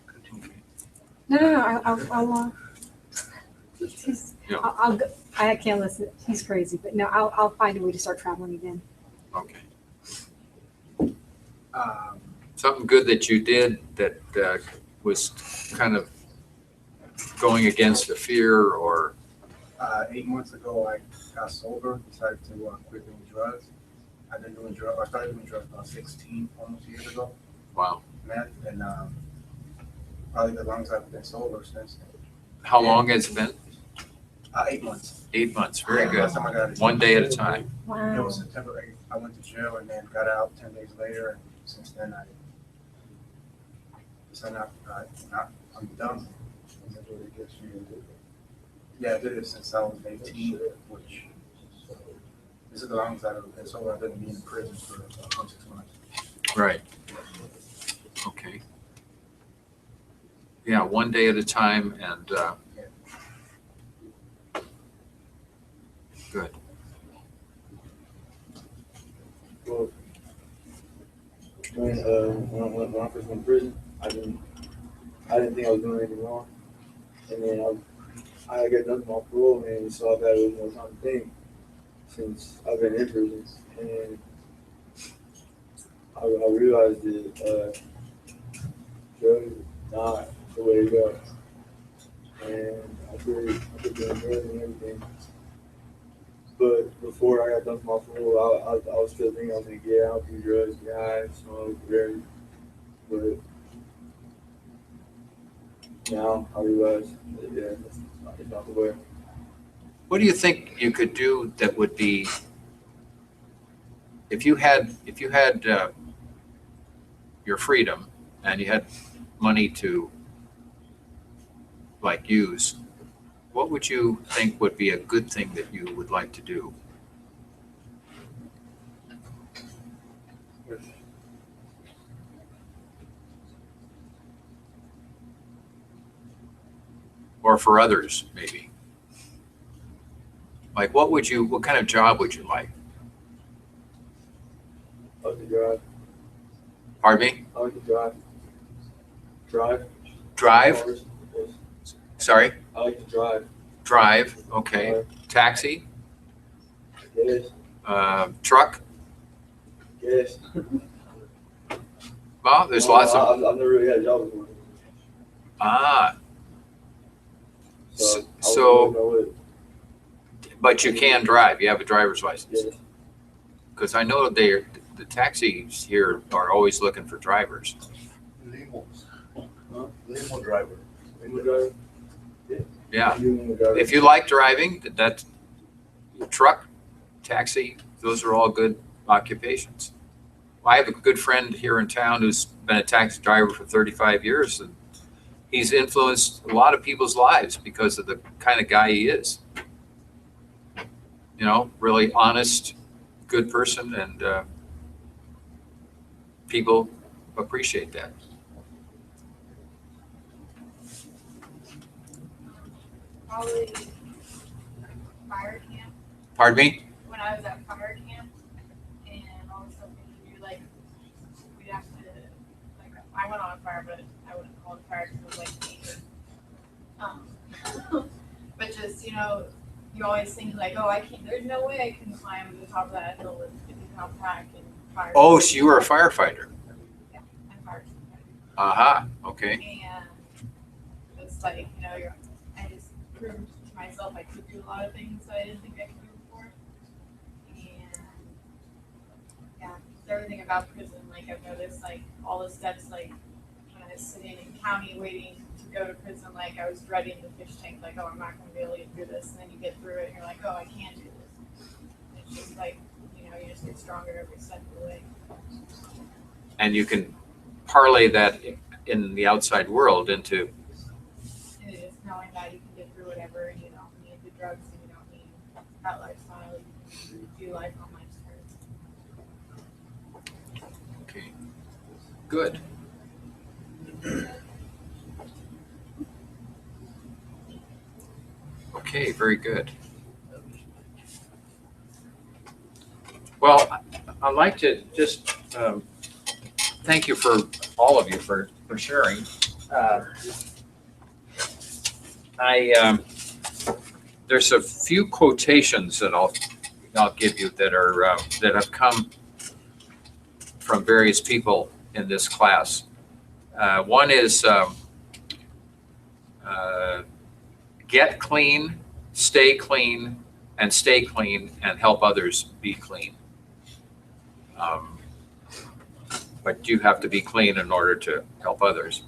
[SPEAKER 6] continue.
[SPEAKER 10] No, I'll he's-
[SPEAKER 3] Yeah.
[SPEAKER 10] I'll go. I can't listen. He's crazy, but no, I'll find a way to start traveling again.
[SPEAKER 3] Okay.
[SPEAKER 11] Um,
[SPEAKER 3] Something good that you did that was kind of going against the fear or,
[SPEAKER 11] 8 months ago, I got sober, decided to quit doing drugs. I've been doing drugs, I started doing drugs about 16, almost years ago,
[SPEAKER 3] wow.
[SPEAKER 11] meth, and probably the longest I've been sober since.
[SPEAKER 3] How long has it been?
[SPEAKER 11] 8 months.
[SPEAKER 3] 8 months. Very good.
[SPEAKER 11] Last time I got it.
[SPEAKER 3] One day at a time.
[SPEAKER 11] It
[SPEAKER 10] Wow.
[SPEAKER 11] was September 8th. I went to jail and then got out 10 days later, and since then I'm done. Yeah, I did it since I was 18, which this is the longest I've ever been sober. I've been in prison for 26 months.
[SPEAKER 3] Right. Okay. Yeah, one day at a time and good.
[SPEAKER 13] Well, when I first went to prison, I didn't think I was doing anything wrong, and then I got nothing off parole, and so I've had a little more time to think since I've been in prison, and I realized that drugs is not the way to go, and I could do drugs and everything. But before I got done with my parole, I was still thinking I was gonna get out, do drugs, get high, smoke, whatever. But now I realize that it's not the way.
[SPEAKER 3] What do you think you could do that would be, if you had your freedom and you had money to like use, what would you think would be a good thing that you would like to do? Or for others, maybe? Like what kind of job would you like?
[SPEAKER 13] I like to drive.
[SPEAKER 3] Pardon me?
[SPEAKER 13] I like to drive.
[SPEAKER 3] Drive?
[SPEAKER 13] Cars, yes.
[SPEAKER 3] Sorry?
[SPEAKER 13] I like to drive.
[SPEAKER 3] Drive, okay.
[SPEAKER 13] Drive.
[SPEAKER 3] Taxi?
[SPEAKER 13] Yes.
[SPEAKER 3] Truck?
[SPEAKER 13] Yes.
[SPEAKER 3] Well, there's lots of,
[SPEAKER 13] I've never really had a job before. So,
[SPEAKER 3] So, but you can drive. You have a driver's license.
[SPEAKER 13] yes.
[SPEAKER 3] Because I know the taxis here are always looking for drivers.
[SPEAKER 5] Limos.
[SPEAKER 13] Huh?
[SPEAKER 5] Limo driver.
[SPEAKER 13] Limo driver?
[SPEAKER 3] Yeah.
[SPEAKER 13] Limo driver.
[SPEAKER 3] If you like driving, that truck, taxi, those are all good occupations. I have a good friend here in town who's been a taxi driver for 35 years, and he's influenced a lot of people's lives because of the kind of guy he is. You know, really honest, good person, and people appreciate that.
[SPEAKER 12] Probably fire camp.
[SPEAKER 3] Pardon me?
[SPEAKER 12] When I was at fire camp and all the stuff we do, like, we'd have to, like, I went on a fire, but I wouldn't call it fire because it was like nature. But just, you know, you always think like, oh, I can't, there's no way I can climb to the top of that hill with 50-pound pack and fire.
[SPEAKER 3] Oh, so you were a firefighter.
[SPEAKER 12] Yeah, I'm fire fighter.
[SPEAKER 3] Aha, okay.
[SPEAKER 12] And it's like, you know, I just proved to myself I could do a lot of things that I didn't think I could do before. And yeah, just everything about prison, like I've noticed, like all the steps, like when I was sitting in county waiting to go to prison, like I was dreading the fish tank, like, oh, I'm not going to be able to get through this. And then you get through it and you're like, oh, I can do this. And it's just like, you know, you just get stronger every step of the way.
[SPEAKER 3] And you can parlay that in the outside world into,
[SPEAKER 12] And it is knowing that you can get through whatever, and you don't need the drugs, and you don't need that lifestyle. You can do life on life's terms.
[SPEAKER 3] okay, good. Okay, very good. Well, I'd like to just thank you for all of you for sharing. There's a few quotations that I'll give you that are that have come from various people in this class. One is get clean, stay clean, and stay clean, and help others be clean. But you have to be clean in order to help others.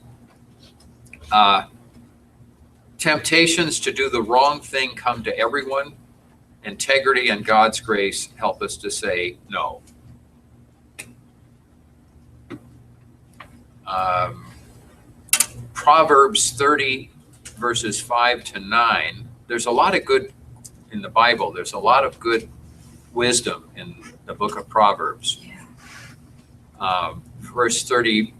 [SPEAKER 3] Temptations to do the wrong thing come to everyone. Integrity and God's grace help us to say no. Proverbs 30 verses 5 to 9. There's a lot of good in the Bible. There's a lot of good wisdom in the book of Proverbs. Verse 30,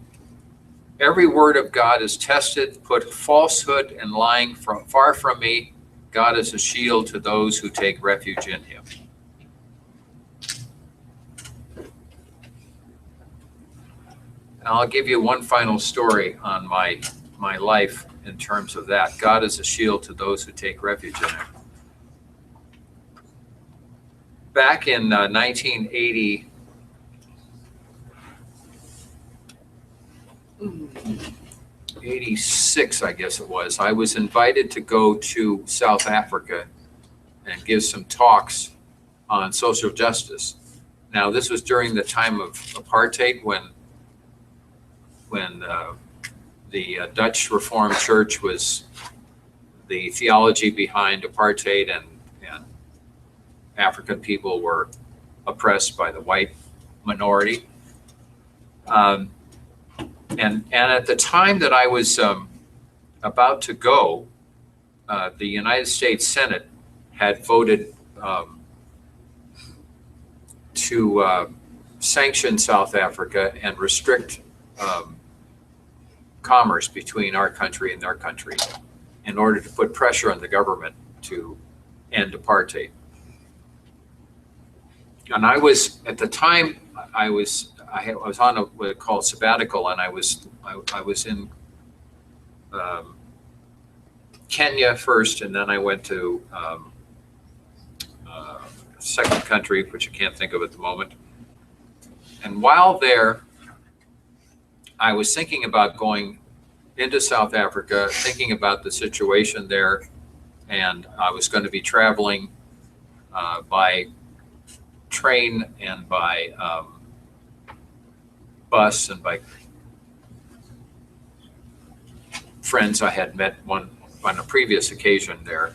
[SPEAKER 3] every word of God is tested. Put falsehood and lying far from me. God is a shield to those who take refuge in him. And I'll give you one final story on my life in terms of that. God is a shield to those who take refuge in him. Back in 1980, 86, I guess it was, I was invited to go to South Africa and give some talks on social justice. Now, this was during the time of apartheid when the Dutch Reformed Church was the theology behind apartheid, and African people were oppressed by the white minority. And at the time that I was about to go, the United States Senate had voted to sanction South Africa and restrict commerce between our country and their country in order to put pressure on the government to end apartheid. And I was, at the time, I was on a what they call sabbatical, and I was in Kenya first, and then I went to second country, which I can't think of at the moment. And while there, I was thinking about going into South Africa, thinking about the situation there, and I was going to be traveling by train and by bus and by friends I had met on a previous occasion there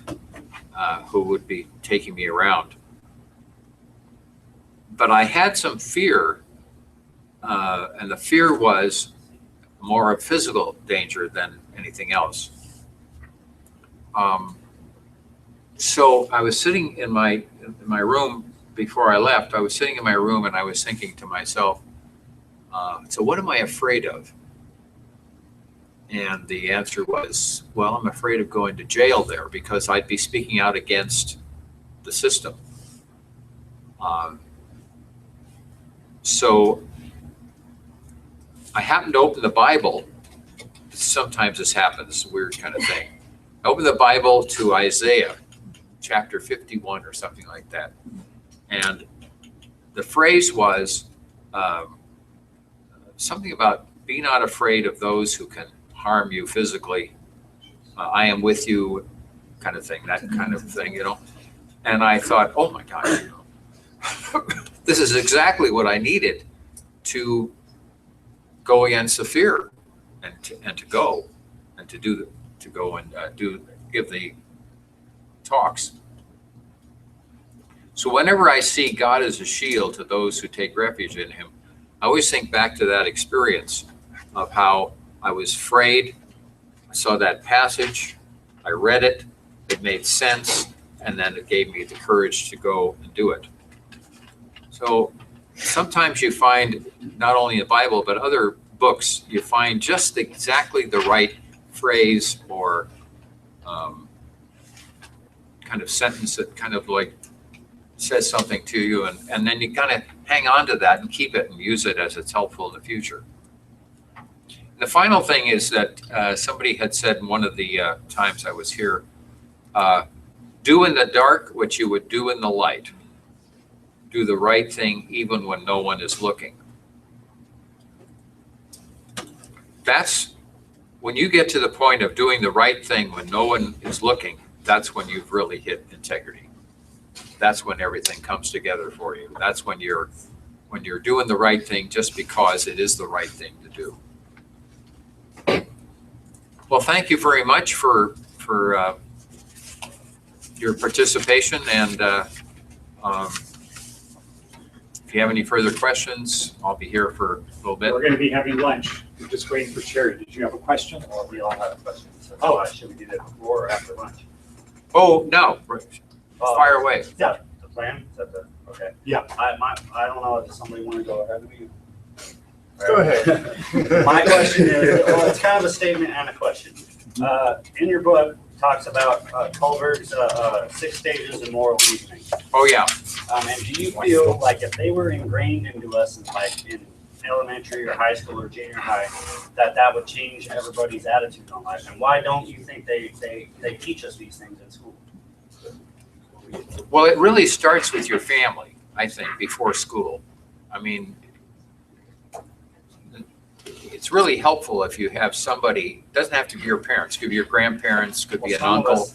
[SPEAKER 3] who would be taking me around. But I had some fear, and the fear was more of physical danger than anything else. So I was sitting in my room before I left. I was sitting in my room and I was thinking to myself, so what am I afraid of? And the answer was, well, I'm afraid of going to jail there because I'd be speaking out against the system. So I happened to open the Bible. Sometimes this happens, weird kind of thing. I opened the Bible to Isaiah chapter 51 or something like that. And the phrase was something about be not afraid of those who can harm you physically. I am with you kind of thing, that kind of thing, you know. And I thought, oh my gosh, you know, this is exactly what I needed to go against the fear and to go and give the talks. So whenever I see God as a shield to those who take refuge in him, I always think back to that experience of how I was afraid. I saw that passage, I read it, it made sense, and then it gave me the courage to go and do it. So sometimes you find, not only in the Bible, but other books, you find just exactly the right phrase or kind of sentence that kind of like says something to you, and then you kind of hang on to that and keep it and use it as it's helpful in the future. And the final thing is that somebody had said in one of the times I was here, do in the dark what you would do in the light. Do the right thing even when no one is looking. That's when you get to the point of doing the right thing when no one is looking, that's when you've really hit integrity. That's when everything comes together for you. That's when you're doing the right thing just because it is the right thing to do. Well, thank you very much for your participation, and if you have any further questions, I'll be here for a little bit.
[SPEAKER 1] We're going to be having lunch. We're just waiting for Sherry. Did you have a question?
[SPEAKER 9] Well, we all have questions. So
[SPEAKER 1] Oh.
[SPEAKER 9] should we do that before or after lunch?
[SPEAKER 3] Oh, no, fire away.
[SPEAKER 9] Yeah, the plan? Is that the, okay.
[SPEAKER 1] Yeah.
[SPEAKER 9] I don't know if somebody want to go ahead of me.
[SPEAKER 4] Go ahead.
[SPEAKER 9] My question is, well, it's kind of a statement and a question. In your book, talks about Culver's 6 stages of moral reasoning.
[SPEAKER 3] Oh, yeah.
[SPEAKER 9] And do you feel like if they were ingrained into us in elementary or high school or junior high, that would change everybody's attitude on life? And why don't you think they teach us these things in school?
[SPEAKER 3] Well, it really starts with your family, I think, before school. I mean, it's really helpful if you have somebody, it doesn't have to be your parents, could be your grandparents, could be an uncle,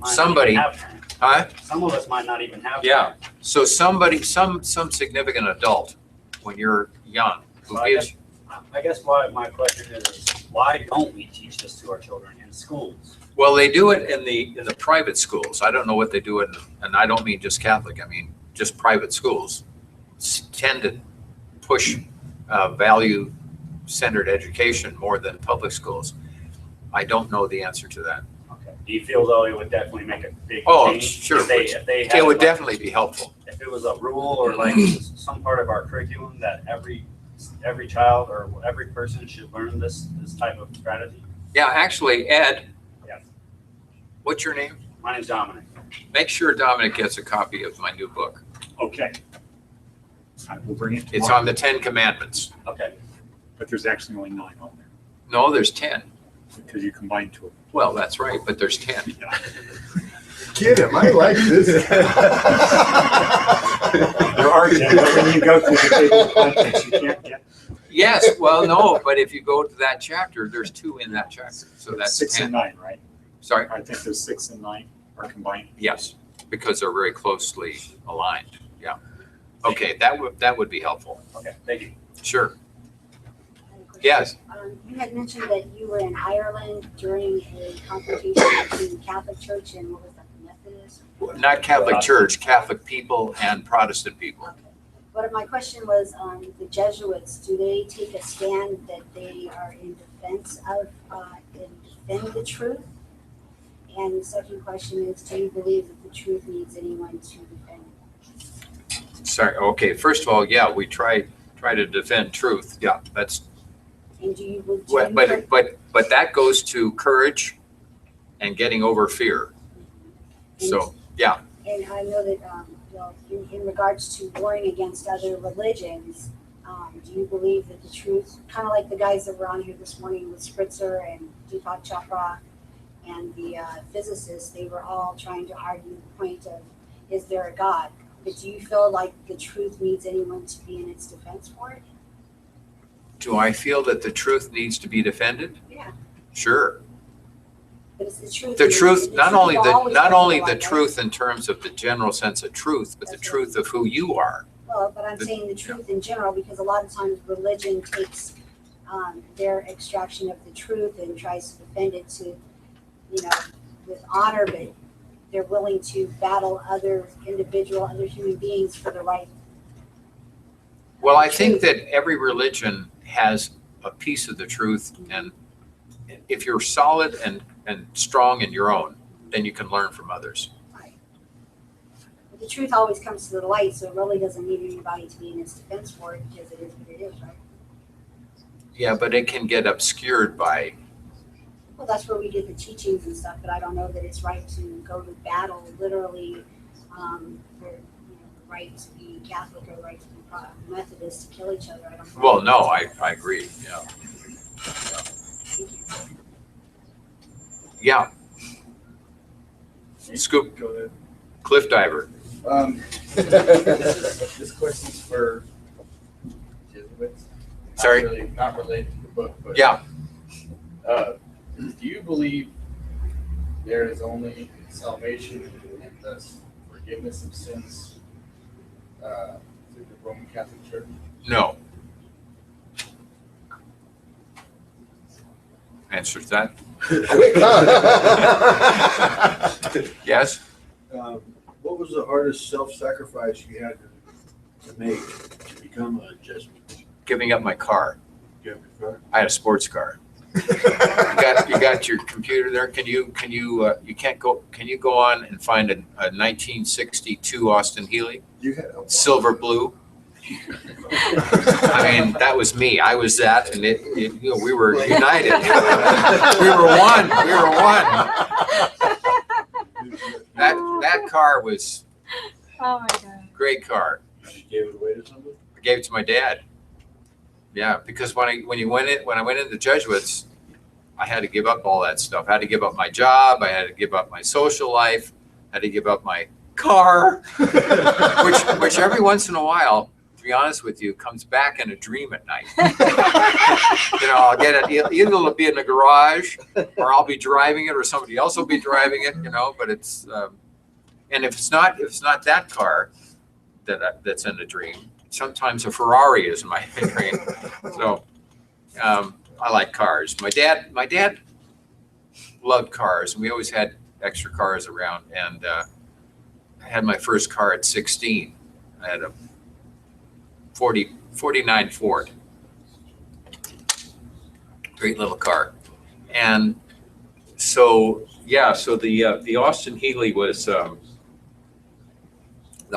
[SPEAKER 3] somebody. Huh?
[SPEAKER 9] Some of us might not even have.
[SPEAKER 3] Yeah. So somebody, some significant adult when you're young who
[SPEAKER 9] So
[SPEAKER 3] gives.
[SPEAKER 9] I guess why my question is why don't we teach this to our children in schools?
[SPEAKER 3] Well, they do it in the private schools. I don't know what they do in, and I don't mean just Catholic. I mean just private schools tend to push value-centered education more than public schools. I don't know the answer to that.
[SPEAKER 9] Okay. Do you feel though it would definitely make a big
[SPEAKER 3] Oh,
[SPEAKER 9] change?
[SPEAKER 3] sure.
[SPEAKER 9] If they
[SPEAKER 3] It would definitely be helpful.
[SPEAKER 9] If it was a rule or like some part of our curriculum that every child or every person should learn this type of strategy?
[SPEAKER 3] Yeah, actually, Ed.
[SPEAKER 9] Yes.
[SPEAKER 3] What's your name?
[SPEAKER 9] My name's Dominic.
[SPEAKER 3] Make sure Dominic gets a copy of my new book.
[SPEAKER 1] Okay. I will bring it
[SPEAKER 3] It's
[SPEAKER 1] tomorrow.
[SPEAKER 3] on the 10 Commandments.
[SPEAKER 9] Okay.
[SPEAKER 1] But there's actually only 9 on there
[SPEAKER 3] No, there's 10.
[SPEAKER 1] because you combine 2 of them.
[SPEAKER 3] Well, that's right, but there's 10.
[SPEAKER 1] Yeah.
[SPEAKER 4] Get him. I like this.
[SPEAKER 1] There are 10, but when you go through the table of contents, you can't get
[SPEAKER 3] Yes, well, no, but if you go to that chapter, there's 2 in that chapter. So that's
[SPEAKER 1] 6
[SPEAKER 3] 10.
[SPEAKER 1] and 9, right?
[SPEAKER 3] Sorry?
[SPEAKER 1] I think there's 6 and 9. are combined.
[SPEAKER 3] Yes, because they're very closely aligned. Yeah. Okay, that would be helpful.
[SPEAKER 9] Okay, thank you.
[SPEAKER 3] Sure.
[SPEAKER 2] I have a question.
[SPEAKER 3] Yes.
[SPEAKER 2] You had mentioned that you were in Ireland during a confrontation between the Catholic Church and what was that, the Methodist?
[SPEAKER 3] Not Catholic Church, Catholic people and Protestant people.
[SPEAKER 2] Okay. But my question was, the Jesuits, do they take a stand that they are in defense of, and defend the truth? And the second question is, do you believe that the truth needs anyone to defend it?
[SPEAKER 3] Sorry. Okay. First of all, yeah, we try to defend truth. Yeah, that's.
[SPEAKER 2] And do you?
[SPEAKER 3] But that goes to courage and getting over fear. So yeah.
[SPEAKER 2] And I know that, well, in regards to warring against other religions, do you believe that the truth, kind of like the guys that were on here this morning with Spritzer and Deepak Chopra and the physicists, they were all trying to argue the point of, is there a God? But do you feel like the truth needs anyone to be in its defense for it?
[SPEAKER 3] Do I feel that the truth needs to be defended?
[SPEAKER 2] Yeah.
[SPEAKER 3] Sure.
[SPEAKER 2] But it's the truth.
[SPEAKER 3] The truth, not only the
[SPEAKER 2] right?
[SPEAKER 3] truth in terms of the general sense of truth, but the truth of who you are.
[SPEAKER 2] Well, but I'm saying the truth in general, because a lot of times religion takes their extraction of the truth and tries to defend it to, with honor, but they're willing to battle other human beings for the right.
[SPEAKER 3] Well, I think that every religion has a piece of the truth, and if you're solid and strong in your own, then you can learn from others.
[SPEAKER 2] Right. But the truth always comes to the light, so it really doesn't need anybody to be in its defense for it, because it is what it is, right?
[SPEAKER 3] Yeah, but it can get obscured by.
[SPEAKER 2] Well, that's where we get the teachings and stuff, but I don't know that it's right to go to battle literally for the right to be Catholic or right to be Methodist to kill each other. I don't know.
[SPEAKER 3] Well, no, I agree. Yeah. Yeah. Scoop.
[SPEAKER 7] Go ahead.
[SPEAKER 3] Cliff diver.
[SPEAKER 7] This question's for Jesuits.
[SPEAKER 3] Sorry?
[SPEAKER 7] Not related to the book, but.
[SPEAKER 3] Yeah.
[SPEAKER 7] Do you believe there is only salvation and thus forgiveness of sins through the Roman Catholic Church?
[SPEAKER 3] No. Answer to that? Yes.
[SPEAKER 6] What was the hardest self-sacrifice you had to make to become a Jesuit?
[SPEAKER 3] Giving up my car.
[SPEAKER 6] You have your car?
[SPEAKER 3] I had a sports car. You got your computer there? Can you go on and find a 1962 Austin Healey?
[SPEAKER 6] You had
[SPEAKER 3] Silver blue. I mean, that was me. I was that, and we were united. We were one. That car was
[SPEAKER 10] Oh my God.
[SPEAKER 3] great car.
[SPEAKER 6] You gave it away to somebody?
[SPEAKER 3] I gave it to my dad. Yeah, because when I went into the Jesuits, I had to give up all that stuff. I had to give up my job. I had to give up my social life. I had to give up my car, which every once in a while, to be honest with you, comes back in a dream at night. I'll get it. Either it'll be in the garage, or I'll be driving it, or somebody else will be driving it. But it's and if it's not that car that's in the dream, sometimes a Ferrari is my dream. So I like cars. My dad loved cars, and we always had extra cars around. And I had my first car at 16. I had a 49 Ford. Great little car. And so the Austin Healey was the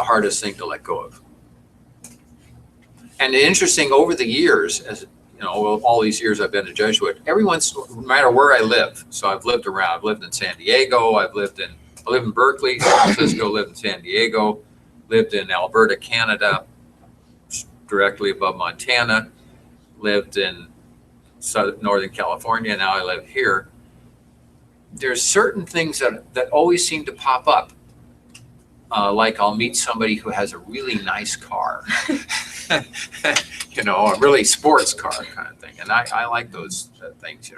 [SPEAKER 3] hardest thing to let go of. And interesting, over the years, as all these years I've been a Jesuit, no matter where I live, so I've lived around. I've lived in San Diego. I live in Berkeley, San Francisco, lived in San Diego, lived in Alberta, Canada, directly above Montana, lived in Northern California. Now I live here. There's certain things that always seem to pop up. Like I'll meet somebody who has a really nice car, a really sports car kind of thing. And I like those things,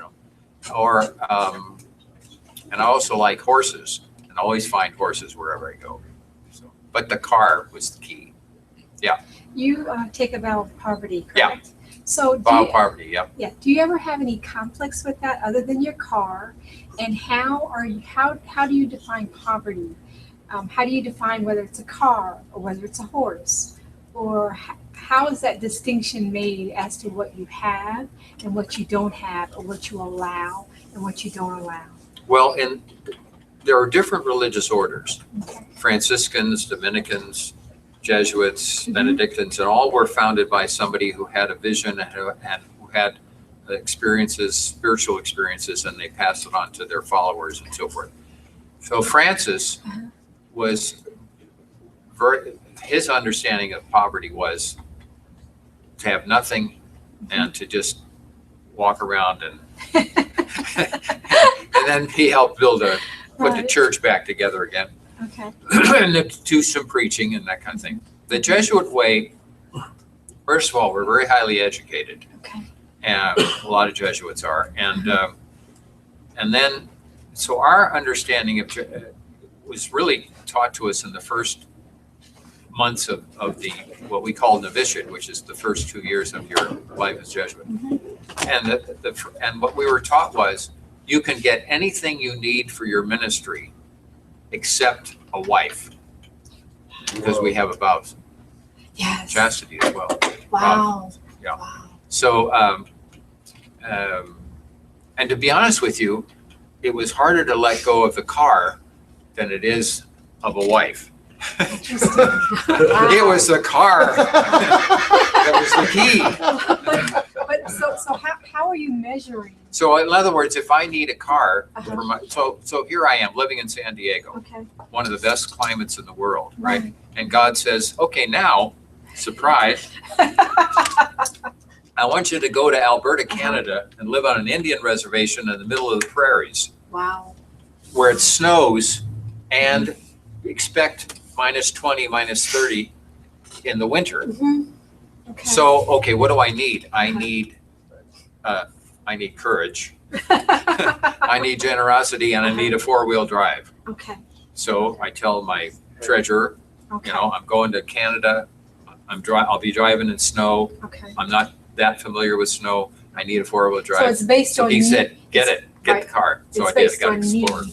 [SPEAKER 3] Or, and I also like horses. and always find horses wherever I go. So, but the car was the key.
[SPEAKER 10] You take a vow of poverty,
[SPEAKER 3] Yeah.
[SPEAKER 10] correct? So do
[SPEAKER 3] Vow
[SPEAKER 10] you,
[SPEAKER 3] of poverty, yep.
[SPEAKER 10] yeah, do you ever have any conflicts with that other than your car? And how do you define poverty? How do you define whether it's a car or whether it's a horse? Or how is that distinction made as to what you have and what you don't have, or what you allow and what you don't allow?
[SPEAKER 3] Well, and there are different religious orders.
[SPEAKER 10] Okay.
[SPEAKER 3] Franciscans, Dominicans, Jesuits,
[SPEAKER 10] Mhm.
[SPEAKER 3] Benedictines, and all were founded by somebody who had a vision and who had experiences, spiritual experiences, and they passed it on to their followers and so forth. So Francis was his understanding of poverty was to have nothing and to just walk around and and then he helped put the
[SPEAKER 10] Right.
[SPEAKER 3] church back together again.
[SPEAKER 10] Okay.
[SPEAKER 3] And then do some preaching and that kind of thing. The Jesuit way, first of all, we're very highly educated,
[SPEAKER 10] Okay.
[SPEAKER 3] and a lot of Jesuits are, and then so our understanding of was really taught to us in the first months of the what we call novitiate, which is the first 2 years of your life as Jesuit. And and what we were taught was you can get anything you need for your ministry except a wife, because we have a vow of
[SPEAKER 10] Yes.
[SPEAKER 3] chastity as well.
[SPEAKER 10] Wow.
[SPEAKER 3] Yeah.
[SPEAKER 10] Wow.
[SPEAKER 3] So, and to be honest with you, it was harder to let go of the car than it is of a wife.
[SPEAKER 10] Interesting.
[SPEAKER 3] It was the car that was the key.
[SPEAKER 10] But so how are you measuring?
[SPEAKER 3] So in other words, if I need a car
[SPEAKER 10] Uh-huh.
[SPEAKER 3] for my, so here I am living in San Diego,
[SPEAKER 10] Okay.
[SPEAKER 3] one of the best climates in the world, right? And God says, okay, now, surprise, I want you to go to Alberta, Canada, and live on an Indian reservation in the middle of the prairies
[SPEAKER 10] Wow.
[SPEAKER 3] where it snows and expect -20, -30 in the winter.
[SPEAKER 10] Mhm. Okay.
[SPEAKER 3] So, okay, what do I need? I need courage. I need generosity, and I need a 4-wheel drive.
[SPEAKER 10] Okay.
[SPEAKER 3] So I tell my treasurer,
[SPEAKER 10] Okay.
[SPEAKER 3] you know, I'm going to Canada. I'll be driving in snow.
[SPEAKER 10] Okay.
[SPEAKER 3] I'm not that familiar with snow. I need a 4-wheel
[SPEAKER 10] So
[SPEAKER 3] drive.
[SPEAKER 10] it's based
[SPEAKER 3] So
[SPEAKER 10] on
[SPEAKER 3] he
[SPEAKER 10] need.
[SPEAKER 3] said, get
[SPEAKER 10] It's-
[SPEAKER 3] the
[SPEAKER 10] right.
[SPEAKER 3] car. So
[SPEAKER 10] It's
[SPEAKER 3] I did. I
[SPEAKER 10] based
[SPEAKER 3] got
[SPEAKER 10] on
[SPEAKER 3] to
[SPEAKER 10] need,
[SPEAKER 3] explore.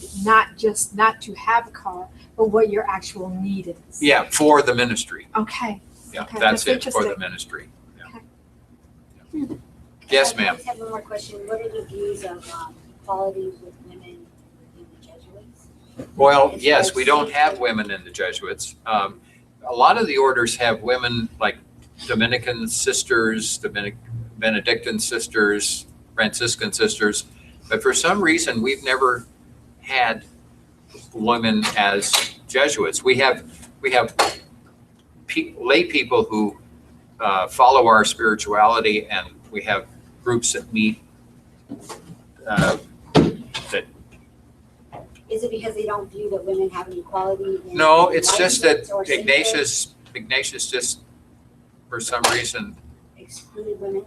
[SPEAKER 10] not to have a car, but what your actual need is.
[SPEAKER 3] Yeah, for the ministry.
[SPEAKER 10] Okay.
[SPEAKER 3] Yeah,
[SPEAKER 10] Okay,
[SPEAKER 3] that's
[SPEAKER 10] that's
[SPEAKER 3] it, for the
[SPEAKER 10] interesting.
[SPEAKER 3] ministry. Yeah.
[SPEAKER 10] Okay.
[SPEAKER 3] Yes,
[SPEAKER 2] I
[SPEAKER 3] ma'am.
[SPEAKER 2] just have one more question. What are the views of equality with women within the Jesuits?
[SPEAKER 3] Well, yes, we don't have women in the Jesuits. A lot of the orders have women, like Dominican sisters, Benedictine sisters, Franciscan sisters, but for some reason, we've never had women as Jesuits. We have lay people who follow our spirituality, and we have groups that meet that.
[SPEAKER 2] Is it because they don't view that women have an equality? In
[SPEAKER 3] No, it's just that
[SPEAKER 2] license or sainthood?
[SPEAKER 3] Ignatius just, for some reason,
[SPEAKER 2] Excluded women?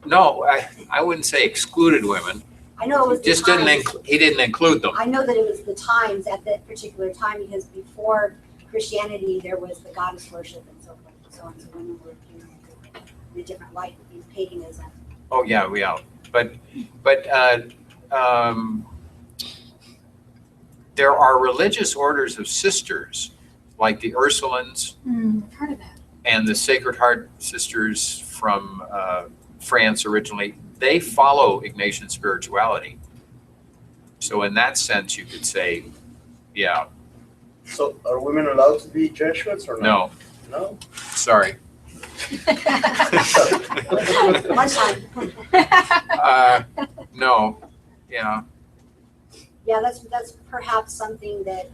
[SPEAKER 3] no, I wouldn't say excluded women.
[SPEAKER 2] I know it was the
[SPEAKER 3] Just didn't,
[SPEAKER 2] times.
[SPEAKER 3] he didn't include them.
[SPEAKER 2] I know that it was the times at that particular time, because before Christianity, there was the goddess worship and so forth and so on, so women were viewed in a different light with paganism.
[SPEAKER 3] Oh, yeah, we are. But there are religious orders of sisters, like the Ursulines
[SPEAKER 10] I've heard of that.
[SPEAKER 3] and the Sacred Heart sisters from France originally. They follow Ignatian spirituality. So in that sense, you could say, yeah,
[SPEAKER 5] So are women allowed to be Jesuits or not?
[SPEAKER 3] no,
[SPEAKER 5] No?
[SPEAKER 3] sorry.
[SPEAKER 2] Lunchtime.
[SPEAKER 3] No, yeah.
[SPEAKER 2] Yeah, that's perhaps something that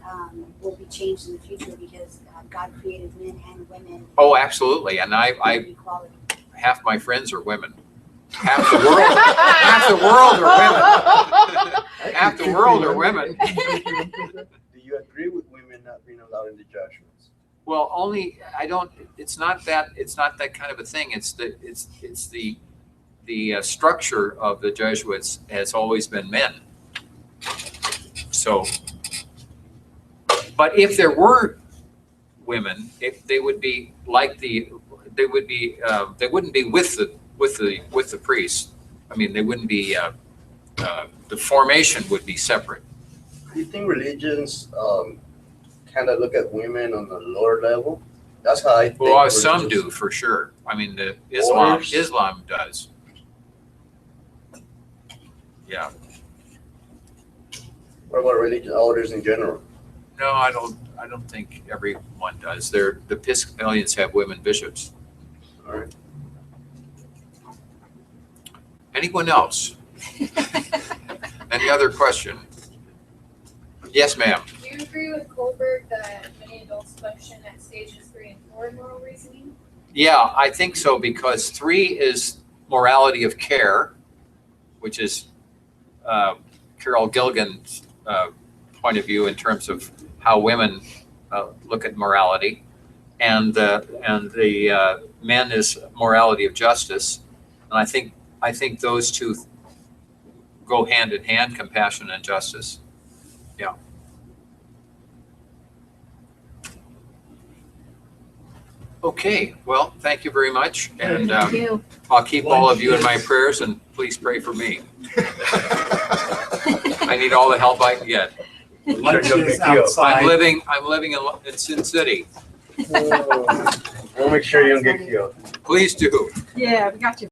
[SPEAKER 2] will be changed in the future, because God created men and women.
[SPEAKER 3] Oh, absolutely. And I
[SPEAKER 2] Equality.
[SPEAKER 3] half my friends are women. Half the world are women. Half the world are women.
[SPEAKER 5] Do you agree with women not being allowed in the Jesuits?
[SPEAKER 3] Well, only it's not that kind of a thing. It's the structure of the Jesuits has always been men. So But if there were women, if they would be like they wouldn't be with the priest. I mean, they wouldn't be, the formation would be separate.
[SPEAKER 5] Do you think religions kind of look at women on a lower level? That's how I think.
[SPEAKER 3] Well, some
[SPEAKER 5] religions-
[SPEAKER 3] do for sure. I mean, the
[SPEAKER 5] Orders.
[SPEAKER 3] Islam does. Yeah.
[SPEAKER 5] What about religious orders in general?
[SPEAKER 3] No, I don't think everyone does. The Episcopalians have women bishops.
[SPEAKER 5] All right.
[SPEAKER 3] Anyone else? Any other question? Yes, ma'am.
[SPEAKER 12] Do you agree with Kohlberg that many adults function at stages 3 and 4 in moral reasoning?
[SPEAKER 3] Yeah, I think so, because 3 is morality of care, which is Carol Gilligan's point of view in terms of how women look at morality, and the men is morality of justice, and I think those two go hand in hand, compassion and justice. Yeah. Okay, well, thank you very much, and
[SPEAKER 10] Thank you.
[SPEAKER 3] I'll keep all of you in my prayers, and please pray for me. I need all the help I can get.
[SPEAKER 1] Lunch
[SPEAKER 5] You'll
[SPEAKER 1] is
[SPEAKER 5] get killed.
[SPEAKER 1] outside.
[SPEAKER 3] I'm living in Sin City.
[SPEAKER 5] We'll make sure you don't get killed.
[SPEAKER 3] Please do.
[SPEAKER 10] Yeah, we got you.